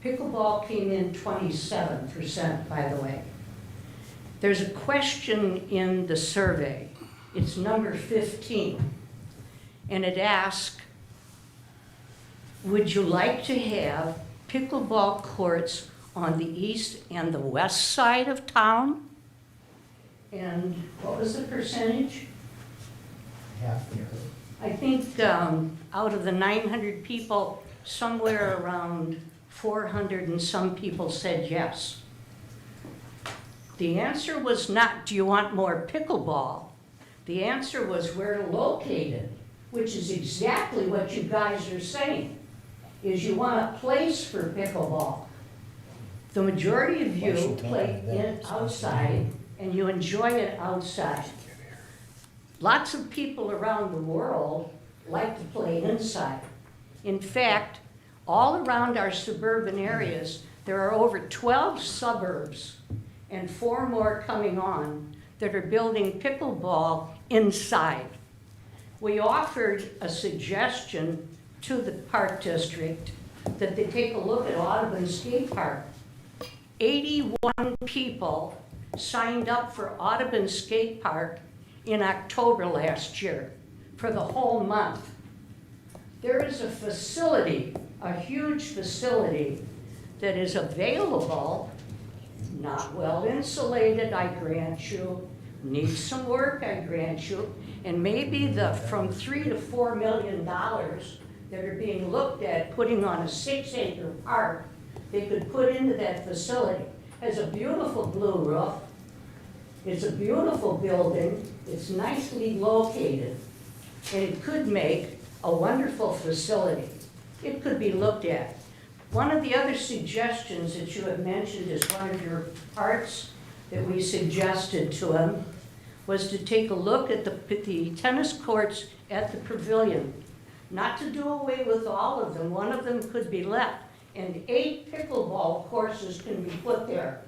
Pickleball came in 27%, by the way. There's a question in the survey, it's number 15, and it asks, would you like to have pickleball courts on the east and the west side of town? And what was the percentage? I think out of the 900 people, somewhere around 400 and some people said yes. The answer was not, do you want more pickleball? The answer was where to locate it, which is exactly what you guys are saying, is you want a place for pickleball. The majority of you play in outside, and you enjoy it outside. Lots of people around the world like to play inside. In fact, all around our suburban areas, there are over 12 suburbs and 4 more coming on that are building pickleball inside. We offered a suggestion to the park district that they take a look at Audubon Skate Park. 81 people signed up for Audubon Skate Park in October last year for the whole month. There is a facility, a huge facility, that is available, not well insulated, I grant you, needs some work, I grant you, and maybe from $3 to $4 million that are being looked at putting on a 6-acre park, they could put into that facility. Has a beautiful blue roof, it's a beautiful building, it's nicely located, and it could make a wonderful facility. It could be looked at. One of the other suggestions that you have mentioned as one of your parts that we suggested to him was to take a look at the tennis courts at the pavilion. Not to do away with all of them, one of them could be left, and 8 pickleball courses can be put there.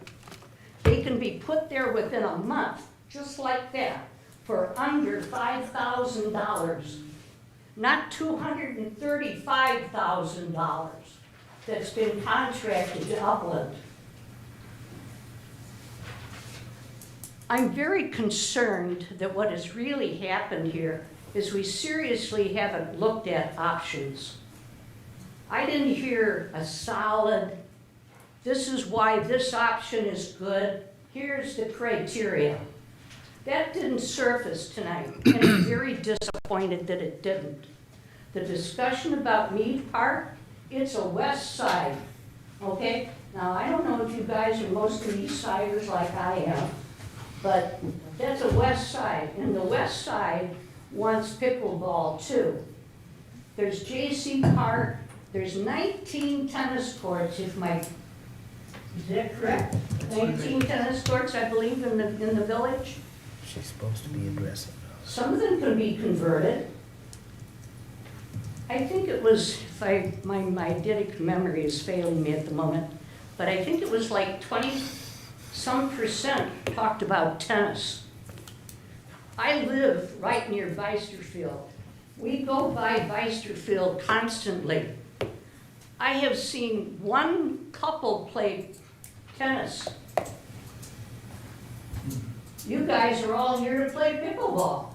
They can be put there within a month, just like that, for under $5,000, not $235,000 that's been contracted to Upland. I'm very concerned that what has really happened here is we seriously haven't looked at options. I didn't hear a solid, this is why this option is good, here's the criteria. That didn't surface tonight, and I'm very disappointed that it didn't. The discussion about Mead Park, it's a west side, okay? Now, I don't know if you guys are mostly east siders like I am, but that's a west side, and the west side wants pickleball too. There's J.C. Park, there's 19 tennis courts, is that correct? 19 tennis courts, I believe, in the village. She's supposed to be aggressive. Some of them can be converted. I think it was, if my eidetic memory is failing me at the moment, but I think it was like 20-some% talked about tennis. I live right near Beisterfield. We go by Beisterfield constantly. I have seen one couple play tennis. You guys are all here to play pickleball.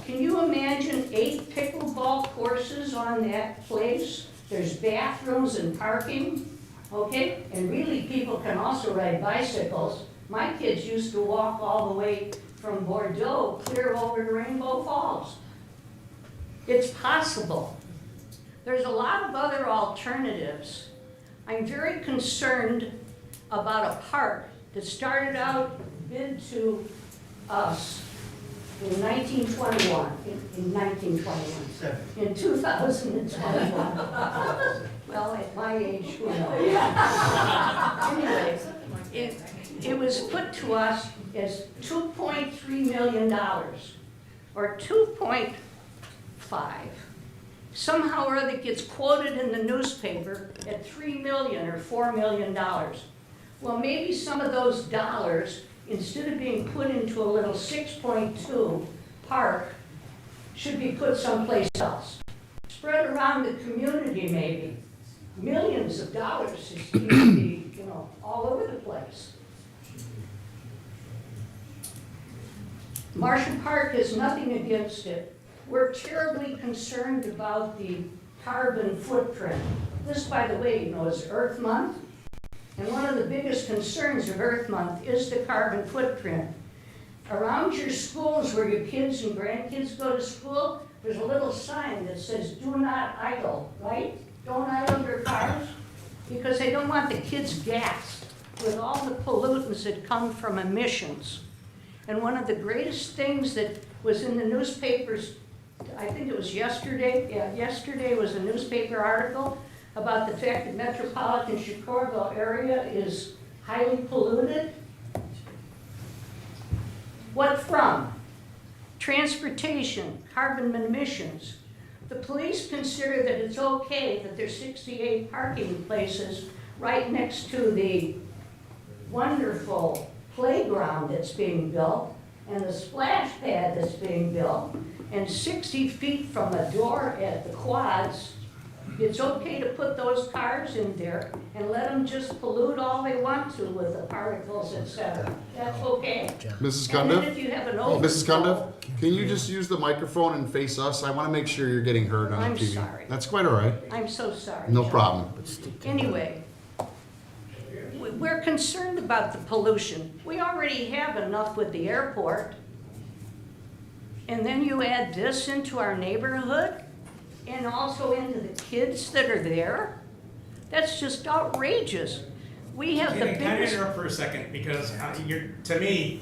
Can you imagine 8 pickleball courses on that place? There's bathrooms and parking, okay? And really, people can also ride bicycles. My kids used to walk all the way from Bordeaux clear over to Rainbow Falls. It's possible. There's a lot of other alternatives. I'm very concerned about a park that started out bid to us in 1921, in 2021. Well, at my age, who knows? Anyway, it was put to us as $2.3 million, or 2.5. Somehow or other it gets quoted in the newspaper at $3 million or $4 million. Well, maybe some of those dollars, instead of being put into a little 6.2 park, should be put someplace else. Spread around the community maybe. Millions of dollars seem to be, all over the place. Marshall Park has nothing against it. We're terribly concerned about the carbon footprint. This, by the way, is Earth Month. And one of the biggest concerns of Earth Month is the carbon footprint. Around your schools where your kids and grandkids go to school, there's a little sign that says, "Do not idle," right? Don't idle your cars, because they don't want the kids gassed with all the pollutants that come from emissions. And one of the greatest things that was in the newspapers, I think it was yesterday, yesterday was a newspaper article about the fact that metropolitan Chicago area is highly polluted. What from? Transportation, carbon emissions. The police consider that it's okay that there's 68 parking places right next to the wonderful playground that's being built and the splash pad that's being built, and 60 feet from the door at the quads, it's okay to put those cars in there and let them just pollute all they want to with the particles, et cetera. That's okay. Mrs. And then Cundiff? if you have an overflow. Mrs. Cundiff, can you just use the microphone and face us? I want to make sure you're getting heard on I'm the TV. sorry. That's quite all right. I'm so sorry. No John. problem. Anyway, we're concerned about the pollution. We already have enough with the airport. And then you add this into our neighborhood and also into the kids that are there. That's just outrageous. We have the Can I biggest. interrupt for a second, because to me,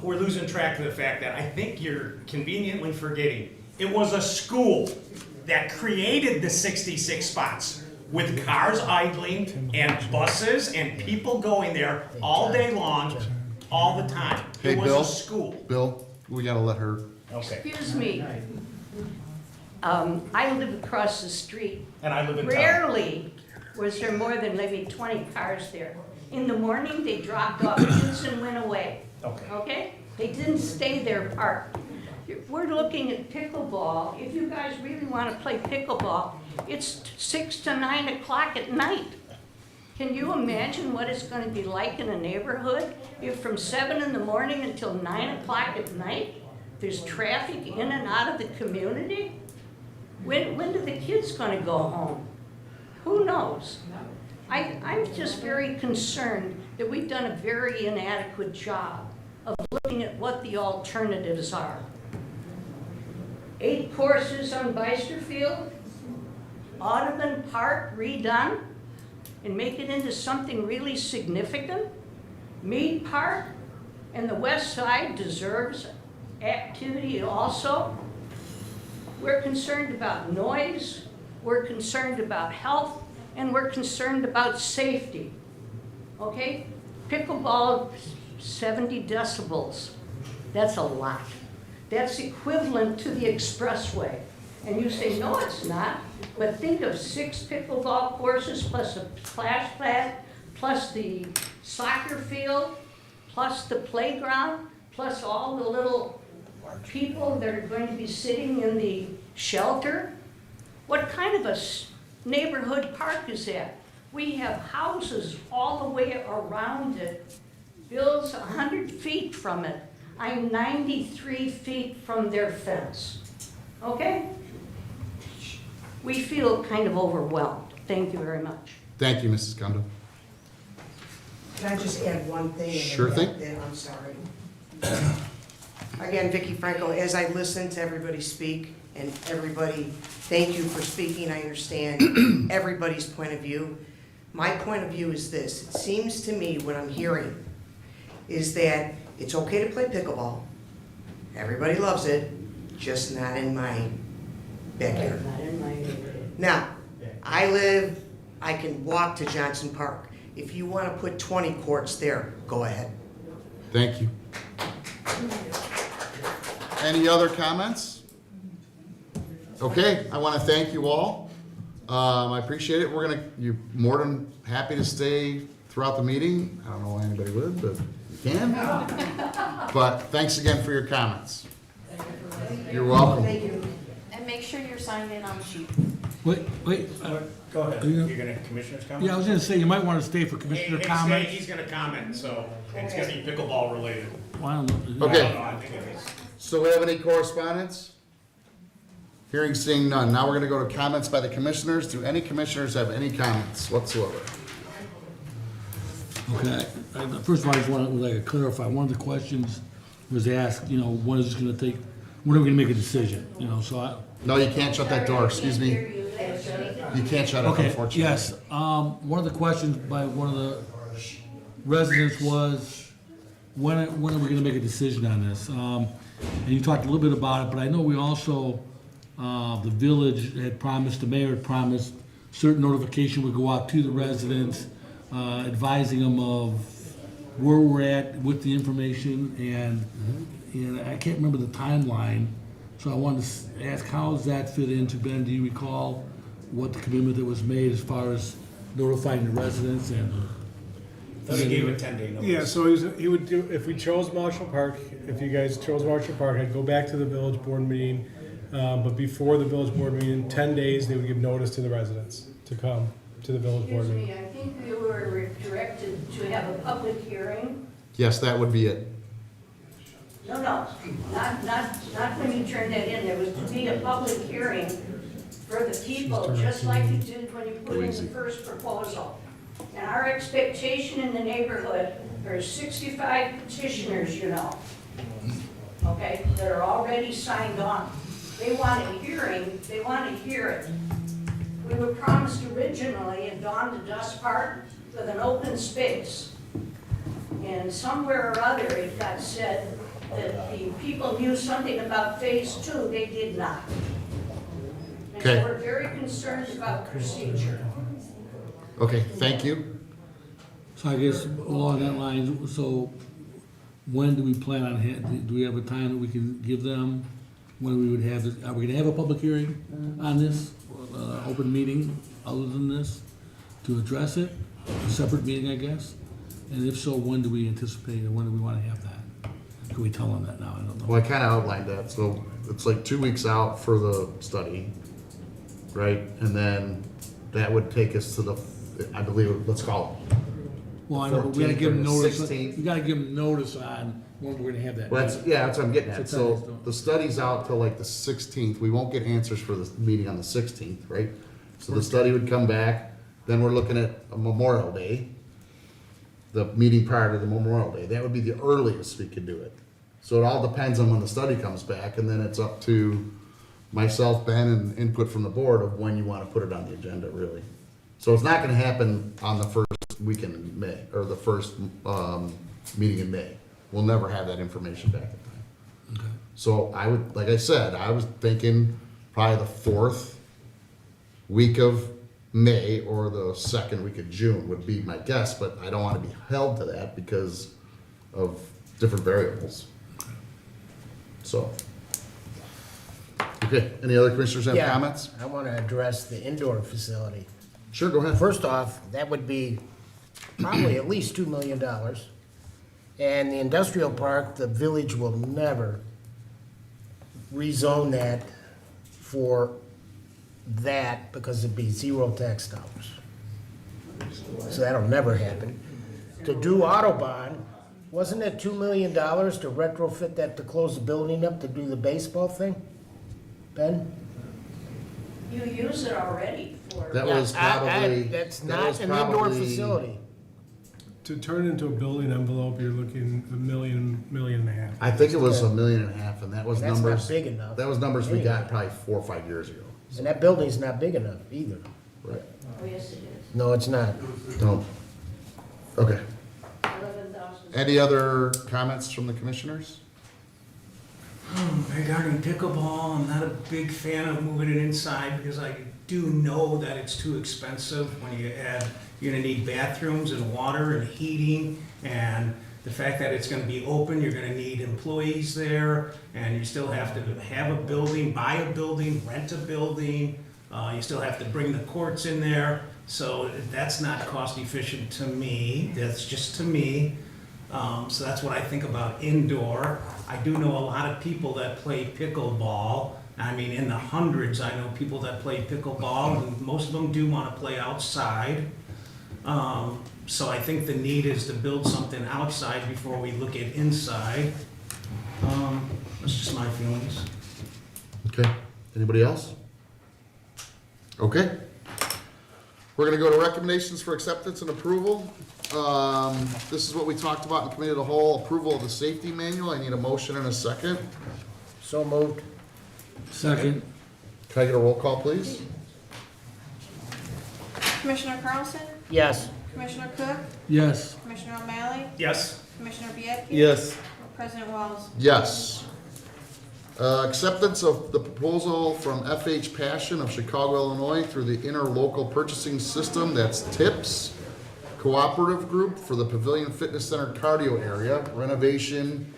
we're losing track of the fact that I think you're conveniently forgetting, it was a school that created the 66 spots with cars idling and buses and people going there all day long, all the time. Hey, It was Bill? a school. Bill, we gotta let her. Okay. Excuse me. I live across the street. And I live in town. Rarely was there more than maybe 20 cars there. In the morning, they dropped off kids and went away. Okay. Okay? They didn't stay there parked. We're looking at pickleball. If you guys really want to play pickleball, it's 6 to 9 o'clock at night. Can you imagine what it's going to be like in a neighborhood if from 7 in the morning until 9 o'clock at night, there's traffic in and out of the community? When do the kids going to go home? Who knows? I'm just very concerned that we've done a very inadequate job of looking at what the alternatives are. 8 courses on Beisterfield, Audubon Park redone, and make it into something really significant. Mead Park and the West Side deserves activity also. We're concerned about noise, we're concerned about health, and we're concerned about safety. Okay? Pickleball, 70 decibels. That's a lot. That's equivalent to the expressway. And you say, no, it's not. But think of 6 pickleball courses plus a splash pad, plus the soccer field, plus the playground, plus all the little people that are going to be sitting in the shelter. What kind of a neighborhood park is that? We have houses all the way around it. Bill's 100 feet from it. I'm 93 feet from their fence. Okay? We feel kind of overwhelmed. Thank you very much. Thank you, Mrs. Cundiff. Can I just add one thing? and Sure then- thing. I'm sorry. Again, Vicki Franco, as I listen to everybody speak, and everybody, thank you for speaking, I understand everybody's point of view. My point of view is this: it seems to me what I'm hearing is that it's okay to play pickleball, everybody loves it, just not in my backyard. Not in my neighborhood. Now, I can walk to Johnson Park. If you want to put 20 courts there, go ahead. Thank you. Any other comments? Okay, I want to thank you all. I appreciate it. You're more than happy to stay throughout the meeting. I don't know why anybody would, but you can. But thanks again for your comments. You're welcome. Thank you. And make sure you're signed in on the sheet. Wait. Go ahead. Are you- You're gonna, commissioners comment? Yeah, I was gonna say, you might wanna stay for commissioner comments. He's gonna comment, so it's gonna be pickleball related. Why don't- Okay. I don't know, I think it is. So we have any correspondence? Hearing, seeing none. Now we're going to go to comments by the commissioners. Do any commissioners have any comments whatsoever? Okay, first of all, I just want to clarify, one of the questions was asked, when is this gonna take, when are we gonna make a decision, so I. No, you can't shut that door, excuse me. You can't shut it, Okay, unfortunately. yes, one of the questions by one of the residents was, when are we gonna make a decision on this? And you talked a little bit about it, but I know we also, the village had promised, the mayor had promised, certain notification would go out to the residents, advising them of where we're at with the information, and I can't remember the timeline, so I wanted to ask, how does that fit into, Ben, do you recall what the commitment that was made as far as notifying the residents and? He gave a 10-day notice. Yeah, so he would do, if we chose Marshall Park, if you guys chose Marshall Park, I'd go back to the village board meeting. But before the village board meeting, 10 days, they would give notice to the residents to come to the village board Excuse meeting. me, I think we were directed to have a public hearing. Yes, that would be it. No, not when you turned that in. There was to be a public hearing for the people, just like you did when you put in the first proposal. And our expectation in the neighborhood, there's 65 petitioners, you know, okay, that are already signed on. They want a hearing, they want to hear it. We were promised originally in Dawn to Dusk Park with an open space. And somewhere or other, it got said that the people knew something about phase 2, they did not. And so Okay. we're very concerned about procedure. Okay, thank you. So I guess along that line, so when do we plan on, do we have a time that we can give them? When we would have, are we gonna have a public hearing on this, open meeting other than this, to address it? A separate meeting, I guess? And if so, when do we anticipate, or when do we wanna have that? Can we tell them that now? I don't know. Well, I kind of outlined that, so it's like 2 weeks out for the study, right? And then that would take us to the, I believe, let's call it. Well, I know, but we gotta give them 14th or notice, 16th. we gotta give them notice on when we're gonna have that. Well, that's, yeah, that's what I'm getting at. So 10 days, So don't- the study's out till like the 16th. We won't get answers for the meeting on the 16th, right? So the study would come back, then we're looking at a Memorial Day, the meeting prior to the Memorial Day. That would be the earliest we could do it. So it all depends on when the study comes back, and then it's up to myself, Ben, and input from the board of when you want to put it on the agenda, really. So it's not gonna happen on the first weekend in May, or the first, meeting in May. We'll never have that information back in time. Okay. So I would, like I said, I was thinking probably the 4th week of May or the 2nd week of June would be my guess, but I don't want to be held to that because of different variables. So. Okay, any other commissioners have Yeah, comments? I want to address the indoor facility. Sure, go ahead. First off, that would be probably at least $2 million. And the industrial park, the village will never rezone that for that because it'd be 0 tax dollars. So that'll never happen. To do Autobahn, wasn't it $2 million to retrofit that, to close the building up to do the baseball thing? Ben? You use it already for. That was probably. That's that was not an indoor probably- facility. To turn it into a building envelope, you're looking $1 million, $1.5 million. I think it was $1.5 million, and that was That's not numbers. big enough. That was numbers we Anyway. got probably 4 or 5 years ago. And that building's not big enough either. Right. Oh, yes, it is. No, it's not. No. Okay. 11,000. Any other comments from the commissioners? Regarding pickleball, I'm not a big fan of moving it inside because I do know that it's too expensive when you add, you're gonna need bathrooms and water and heating, and the fact that it's gonna be open, you're gonna need employees there, and you still have to have a building, buy a building, rent a building, you still have to bring the courts in there, so that's not cost efficient to me, that's just to me. So that's what I think about indoor. I do know a lot of people that play pickleball. I mean, in the hundreds, I know people that play pickleball, and most of them do want to play outside. So I think the need is to build something outside before we look at inside. That's just my feelings. Okay, anybody else? Okay. We're gonna go to recommendations for acceptance and approval. This is what we talked about in committee of the whole, approval of the safety manual. I need a motion and a second. So moved. Second. Can I get a roll call, please? Commissioner Carlson? Yes. Commissioner Cook? Yes. Commissioner O'Malley? Yes. Commissioner Bianchi? Yes. President Wells? Yes. Acceptance of the proposal from FH Passion of Chicago, Illinois through the Interlocal Purchasing System, that's TIPS, Cooperative Group for the Pavilion Fitness Center cardio area renovation,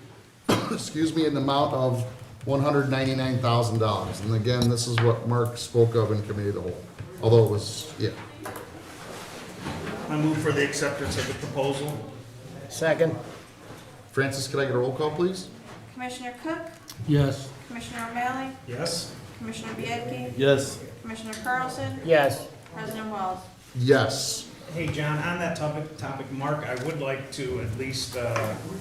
excuse me, in the amount of $199,000. And again, this is what Mark spoke of in committee of the whole, although it was, yeah. I move for the acceptance of the proposal. Second? Francis, could I get a roll call, please? Commissioner Cook? Yes. Commissioner O'Malley? Yes? Commissioner Bianchi? Yes. Commissioner Carlson? Yes. President Wells? Yes. Hey, John, on that topic, Mark, I would like to at least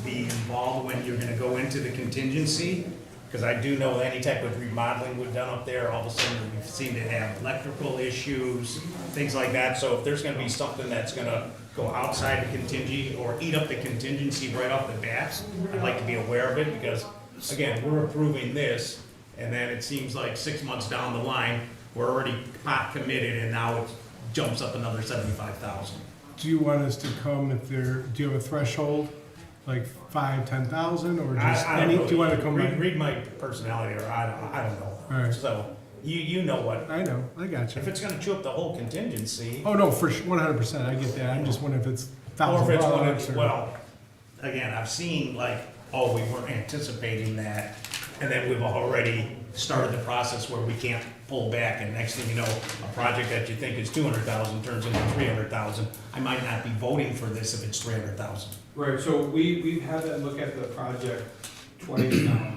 be involved when you're gonna go into the contingency, because I do know any type of remodeling we've done up there, all of a sudden we seem to have electrical issues, things like that. So if there's gonna be something that's gonna go outside the contingency or eat up the contingency right off the bat, I'd like to be aware of it, because, again, we're approving this, and then it seems like 6 months down the line, we're already pot committed, and now it jumps up another 75,000. Do you want us to come if there, do you have a threshold, like 5, 10,000, or just I don't any, know. do you want to come by? Read my personality, or I don't know. All right. So, you know what, I know, I got you. if it's gonna chew up the whole contingency, Oh, no, for 100%, I get that, I'm just wondering if it's or if it's one $1,000 of, or. well, again, I've seen like, oh, we weren't anticipating that, and then we've already started the process where we can't pull back, and next thing you know, a project that you think is 200,000 turns into 300,000. I might not be voting for this if it's 300,000. Right, so we've had that look at the project twice now,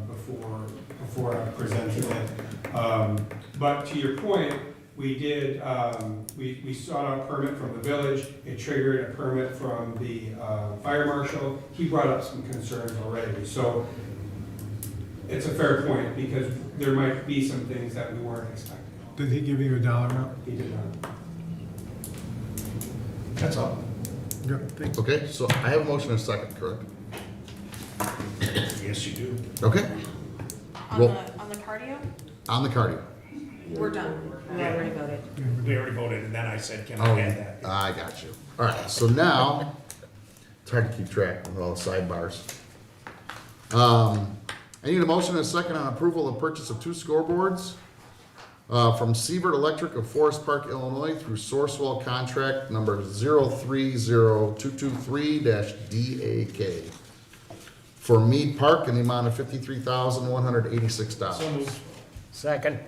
before I presented it. But to your point, we did, we sought out a permit from the village, it triggered a permit from the fire marshal. He brought up some concerns already, so it's a fair point, because there might be some things that we weren't expecting. Did he give you a dollar amount? He did not. That's all. Good, thanks. Okay, so I have a motion and a second, correct? Yes, you do. Okay, On Roll. on the cardio? on the cardio. We're done. We already voted. We already voted, and then I said, can I Oh, add that? I got you. All right, so now, it's hard to keep track with all the sidebars. I need a motion and a second on approval of purchase of 2 scoreboards from Siebert Electric of Forest Park, Illinois through Sourcewell contract number 030223-DAK for Mead Park in the amount of $53,186. So moved. Second?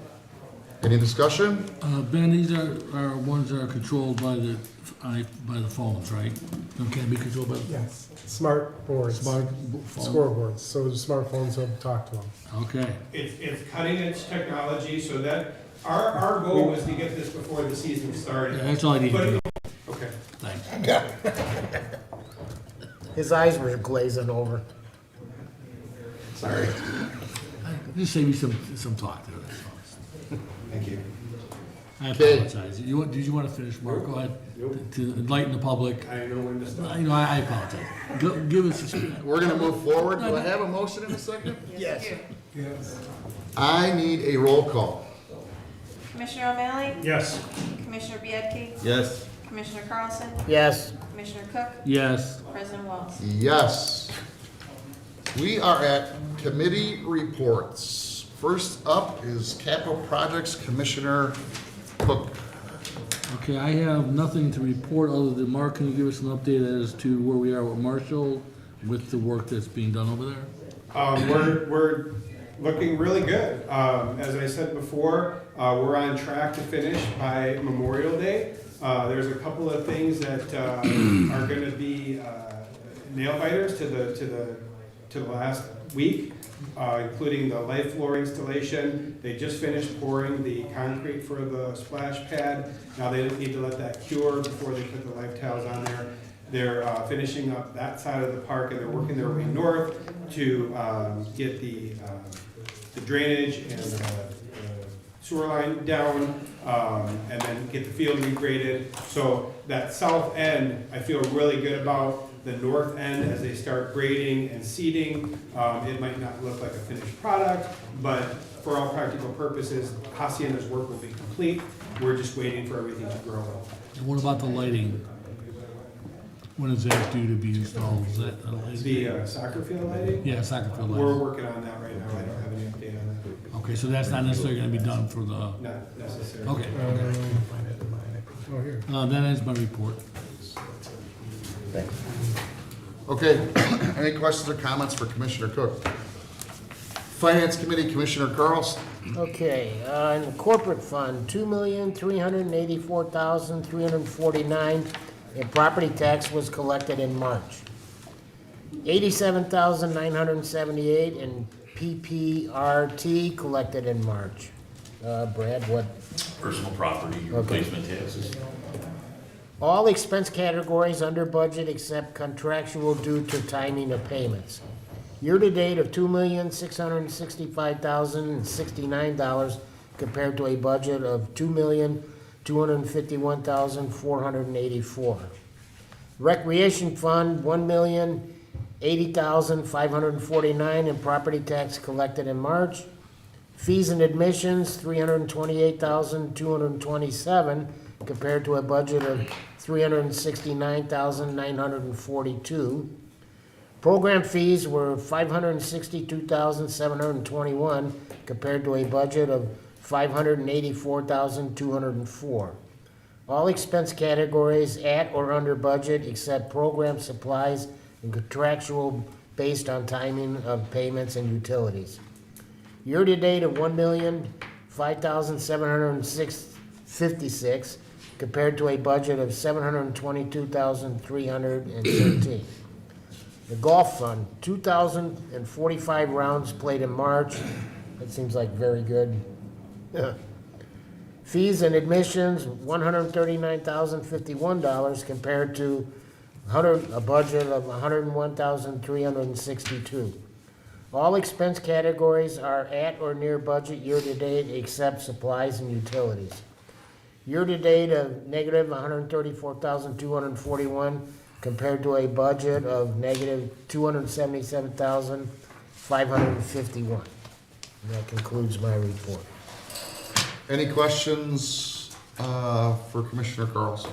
Any discussion? Ben, these are ones that are controlled by the phones, right? They can't be controlled by the. Yes, smart boards, Smart phone. scoreboards, so the smartphones will talk to them. Okay. It's cutting edge technology, so that, our goal was to get this before the season started. Yeah, that's all I need to But- know. Okay. Thanks. His eyes were glazing over. Sorry. Just save me some talk there, that's all. Thank you. I Okay. apologize. Did you want to finish, Mark? Go ahead. To enlighten the public. I know when to stop. You know, I apologize. Give us a. We're gonna move forward. Do I have a motion in a second? Yes. Yes. I need a roll call. Commissioner O'Malley? Yes. Commissioner Bianchi? Yes. Commissioner Carlson? Yes. Commissioner Cook? Yes. President Wells? Yes. We are at committee reports. First up is Capital Projects Commissioner Cook. Okay, I have nothing to report other than, Mark, can you give us an update as to where we are with Marshall with the work that's being done over there? We're looking really good. As I said before, we're on track to finish by Memorial Day. There's a couple of things that are gonna be nail biters to the last week, including the light floor installation. They just finished pouring the concrete for the splash pad. Now they need to let that cure before they put the light tiles on there. They're finishing up that side of the park, and they're working their way north to get the drainage and sewer line down, and then get the field regraded. So that south end, I feel really good about. The north end, as they start grading and seeding, it might not look like a finished product, but for all practical purposes, Hacienda's work will be complete. We're just waiting for everything to grow. And what about the lighting? When is that due to be installed? Is that The soccer field lighting? Yeah, soccer field We're lighting. working on that right now. I don't have any update on that. Okay, so that's not necessarily gonna be done for the, Not necessary. okay. Oh, here. That ends my report. Okay, any questions or comments for Commissioner Cook? Finance Committee, Commissioner Okay, in the corporate fund, $2,384,349 in property tax was collected in March. $87,978 in PPRT collected in March. Brad, what? Personal property, replacement taxes. All expense categories under budget except contractual due to timing of payments. Year-to-date of $2,665,069 compared to a budget of $2,251,484. Recreation fund, $1,080,549 in property tax collected in March. Fees and admissions, $328,227 compared to a budget of $369,942. Program fees were $562,721 compared to a budget of $584,204. All expense categories at or under budget except program supplies and contractual based on timing of payments and utilities. Year-to-date of $1,005,756 compared to a budget of $722,313. The golf fund, 2,045 rounds played in March. That seems like very good. Fees and admissions, $139,051 compared to a budget of $101,362. All expense categories are at or near budget year-to-date except supplies and utilities. Year-to-date of negative $134,241 compared to a budget of negative $277,551. And that concludes my report. Any questions for Commissioner Carlson?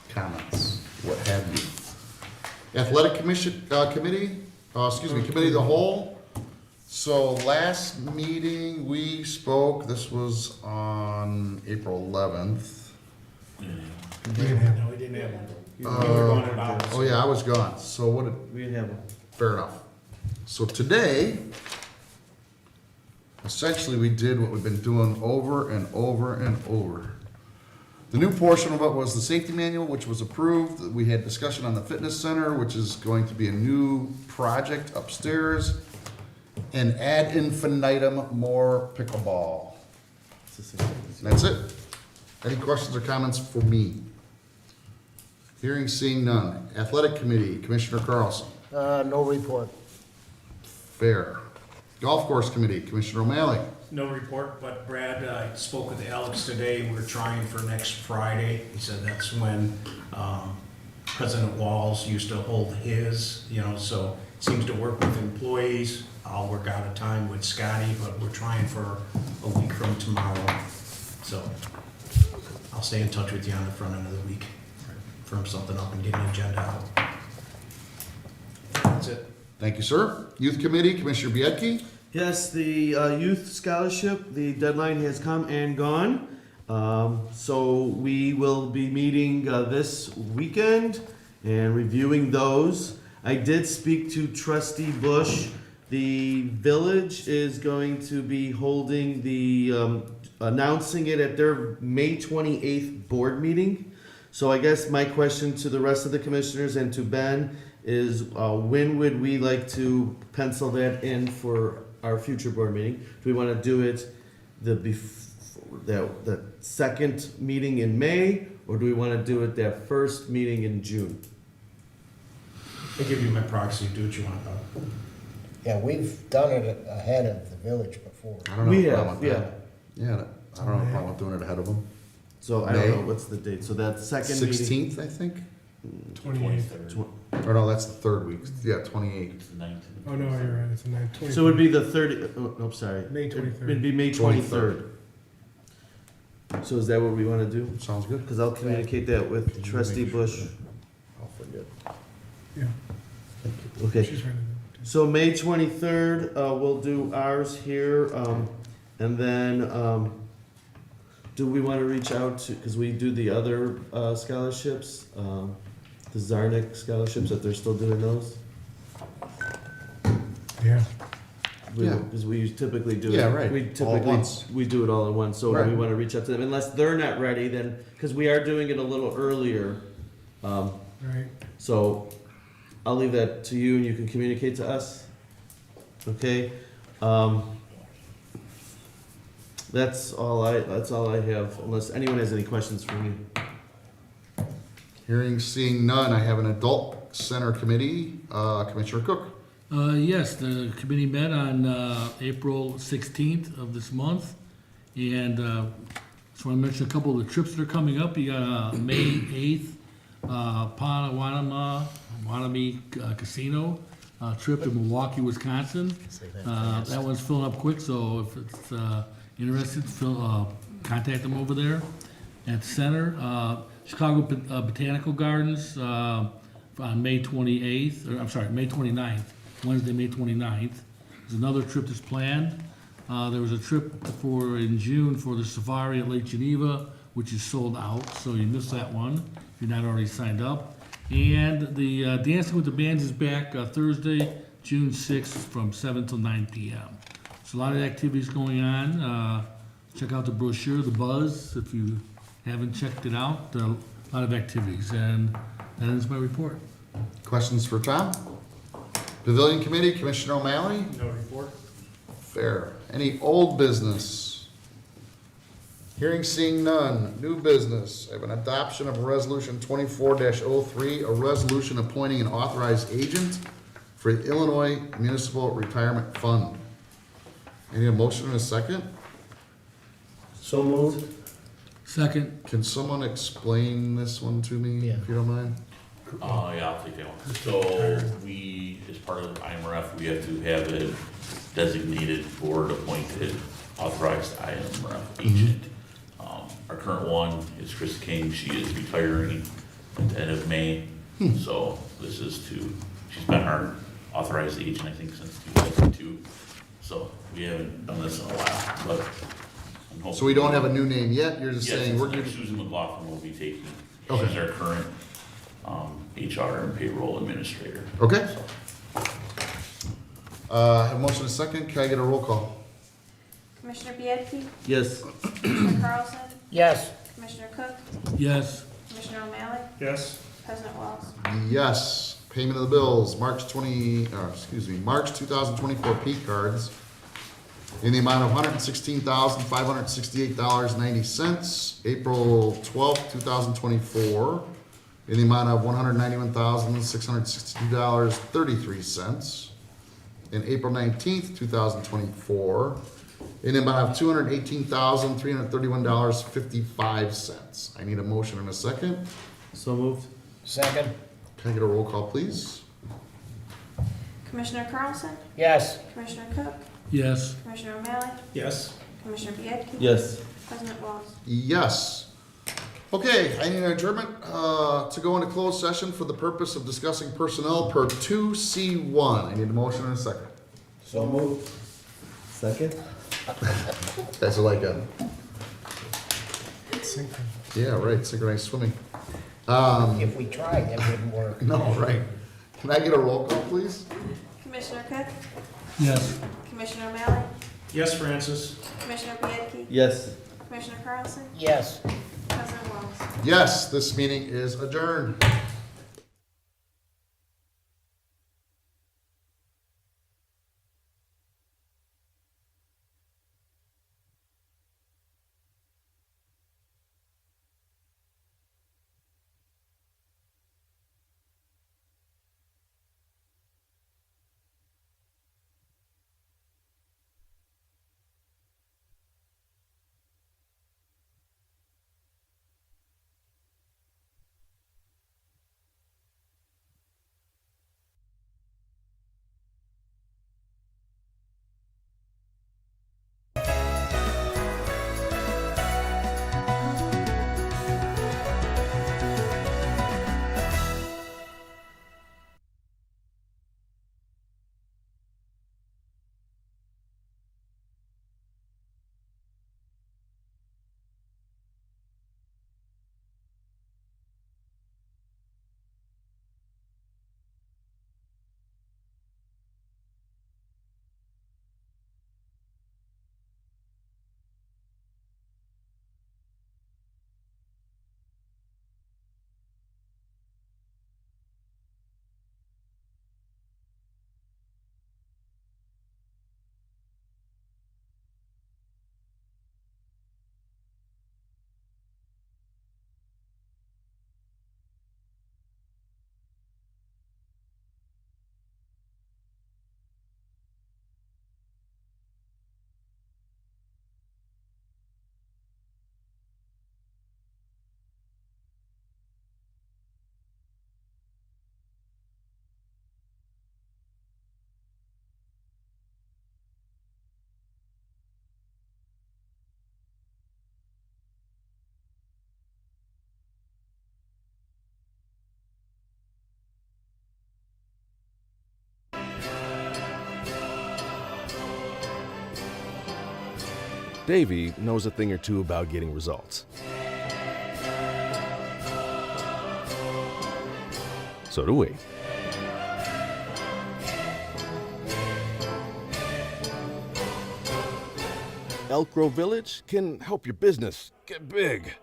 Comments, what have you? Athletic Commission, Committee of the Whole. So last meeting we spoke, this was on April 11th. No, we didn't have one. You were gone about. Oh yeah, I was gone, so what did? We didn't have one. Fair enough. So today, essentially we did what we've been doing over and over and over. The new portion of it was the safety manual, which was approved. We had discussion on the fitness center, which is going to be a new project upstairs. And ad infinitum more pickleball. That's it. Any questions or comments for me? Hearing, seeing none. Athletic Committee, Commissioner Carlson. No report. Fair. Golf Course Committee, Commissioner O'Malley. No report, but Brad, I spoke with Alex today. We're trying for next Friday. He said that's when President Walls used to hold his, so it seems to work with employees. I'll work out a time with Scotty, but we're trying for a week from tomorrow. So I'll stay in touch with you on the front end of the week. Firm something up and get an agenda out. That's it. Thank you, sir. Youth Committee, Commissioner Biedke. Yes, the youth scholarship, the deadline has come and gone. So we will be meeting this weekend and reviewing those. I did speak to Trustee Bush. The village is going to be holding announcing it at their May 28th board meeting. So I guess my question to the rest of the commissioners and to Ben is when would we like to pencil that in for our future board meeting? Do we want to do it the second meeting in May, or do we want to do it that first meeting in June? I give you my proxy, do what you want about it. Yeah, we've done it ahead of the village before. I don't know if problem with that. Yeah, I don't have a problem with doing it ahead of them. So I don't know, what's the date? So that second meeting. 16th, I think? 28th. Or no, that's the third week. Yeah, 28th. Oh, no, you're right, it's the 9th. So it would be the 30, oh, sorry. May 23rd. It'd be May 23rd. So is that what we want to do? Sounds good. Because I'll communicate that with Trustee Bush. I'll forget. Yeah. Okay. She's right. So May 23rd, we'll do ours here, and then, do we want to reach out to, because we do the other scholarships, the Zarnik scholarships, that they're still doing those? Yeah. Yeah. Because we typically do it. Yeah, right. We All at typically, once. we do it all at once, so Right. we wanna reach out to them, unless they're not ready, then, because we are doing it a little earlier. Right. So, I'll leave that to you and you can communicate to us. Okay? That's all I have, unless anyone has any questions for me. Hearing, seeing none, I have an adult center committee, Commissioner Cook. Yes, the committee met on April 16th of this month, and just want to mention a couple of the trips that are coming up. You got May 8th, Wanami Casino trip to Milwaukee, Wisconsin. That one's filling up quick, so if it's interested, contact them over there at the center. Chicago Botanical Gardens on May 28th, or I'm sorry, May 29th, Wednesday, May 29th. There's another trip that's planned. There was a trip in June for the safari at Lake Geneva, which is sold out, so you missed that one if you're not already signed up. And the Dancing with the Bands is back Thursday, June 6th from 7 till 9 p.m. So a lot of activities going on. Check out the brochure, The Buzz, if you haven't checked it out. A lot of activities, and that ends my report. Questions for Tom? Pavilion Committee, Commissioner O'Malley? No report. Fair. Any old business? Hearing, seeing none. New business. I have an adoption of Resolution 24-03, a resolution appointing an authorized agent for the Illinois Municipal Retirement Fund. I need a motion and a second. So moved. Second. Can someone explain this one to me, if you don't mind? Yeah, I'll take that one. So we, as part of IMRF, we have to have a designated board appointed authorized IMRF agent. Our current one is Chris King. She is retiring at the end of May. So this is she's been our authorized agent, I think, since 2002. So we haven't done this in a while, but I'm hoping. So we don't have a new name yet? You're just Yes, saying we're gonna. Susan McLaughlin will be taking. Okay. She's our current HR and payroll administrator. Okay. So, Have a motion and a second. Can I get a roll call? Commissioner Biedke, Yes. Commissioner Carlson, Yes. Commissioner Cook, Yes. Commissioner O'Malley, Yes. President Walls. Yes. Payment of the bills, March 2024 P cards in the amount of $116,568.90. April 12th, 2024, in the amount of $191,662.33. And April 19th, 2024, in the amount of $218,331.55. I need a motion and a second. So moved. Second. Can I get a roll call, please? Commissioner Carlson, Yes. Commissioner Cook, Yes. Commissioner O'Malley, Yes. Commissioner Biedke. Yes. President Walls. Yes. Okay, I need an adjournment to go into closed session for the purpose of discussing personnel per 2C1. I need a motion and a second. So moved. Second? Guys are like yeah, right, synchronized swimming. If we tried, that wouldn't work. No, right. Can I get a roll call, please? Commissioner Cook, Yes. Commissioner O'Malley, Yes, Francis. Commissioner Biedke, Yes. Commissioner Carlson, Yes. President Walls. Yes, this meeting is adjourned. Davey knows a thing or two about getting results. So do we. Elk Grove Village can help your business get big.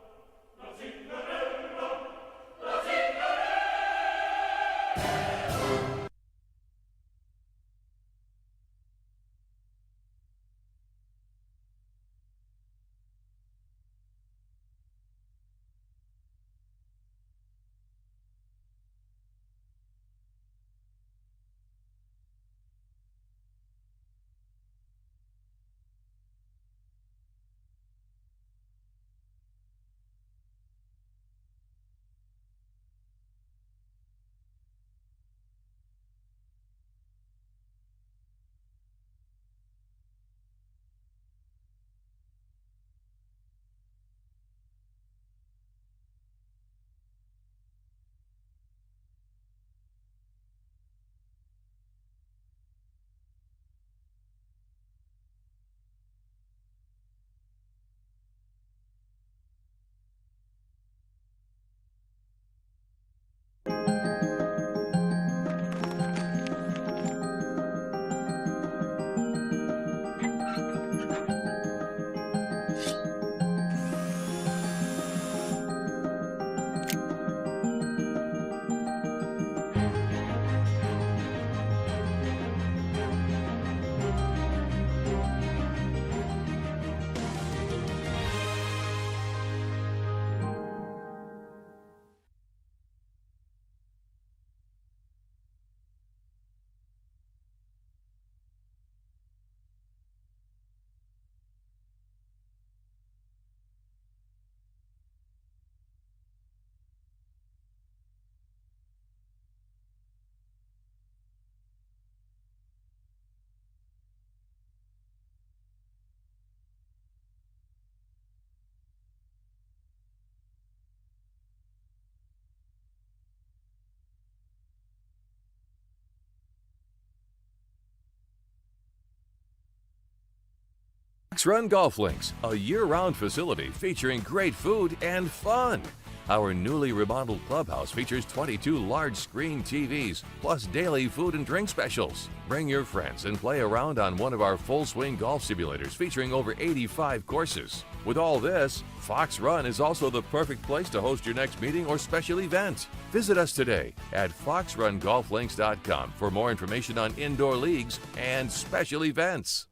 Fox Run Golf Links, a year-round facility featuring great food and fun. Our newly remodeled clubhouse features 22 large-screen TVs, plus daily food and drink specials. Bring your friends and play around on one of our full-swing golf simulators featuring over 85 courses. With all this, Fox Run is also the perfect place to host your next meeting or special event. Visit us today at foxrungolflinks.com for more information on indoor leagues and special events.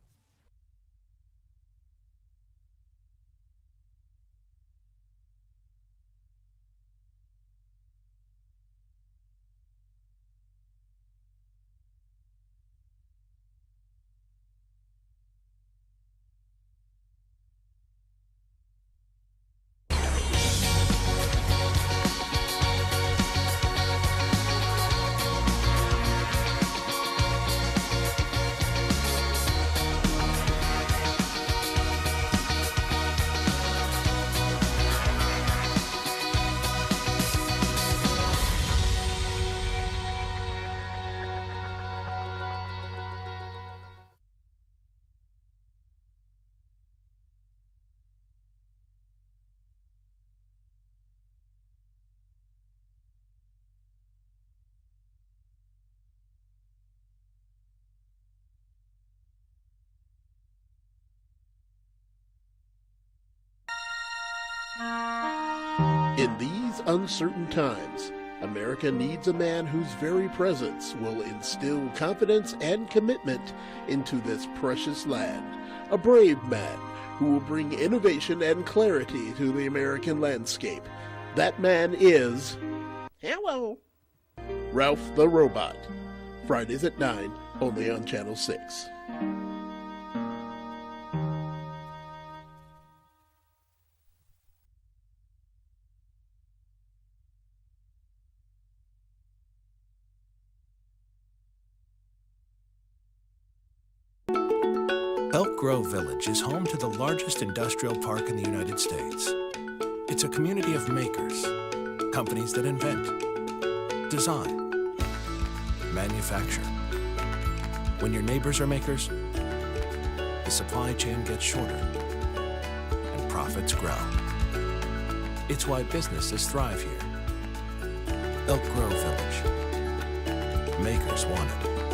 In these uncertain times, America needs a man whose very presence will instill confidence and commitment into this precious land. A brave man who will bring innovation and clarity to the American landscape. That man is... Hello! Ralph the Robot. Fridays at 9, only on Channel 6. Elk Grove Village is home to the largest industrial park in the United States. It's a community of makers, companies that invent, design, manufacture. When your neighbors are makers, the supply chain gets shorter. profits grow. It's why businesses thrive here. Elk Grove Village. Makers want it.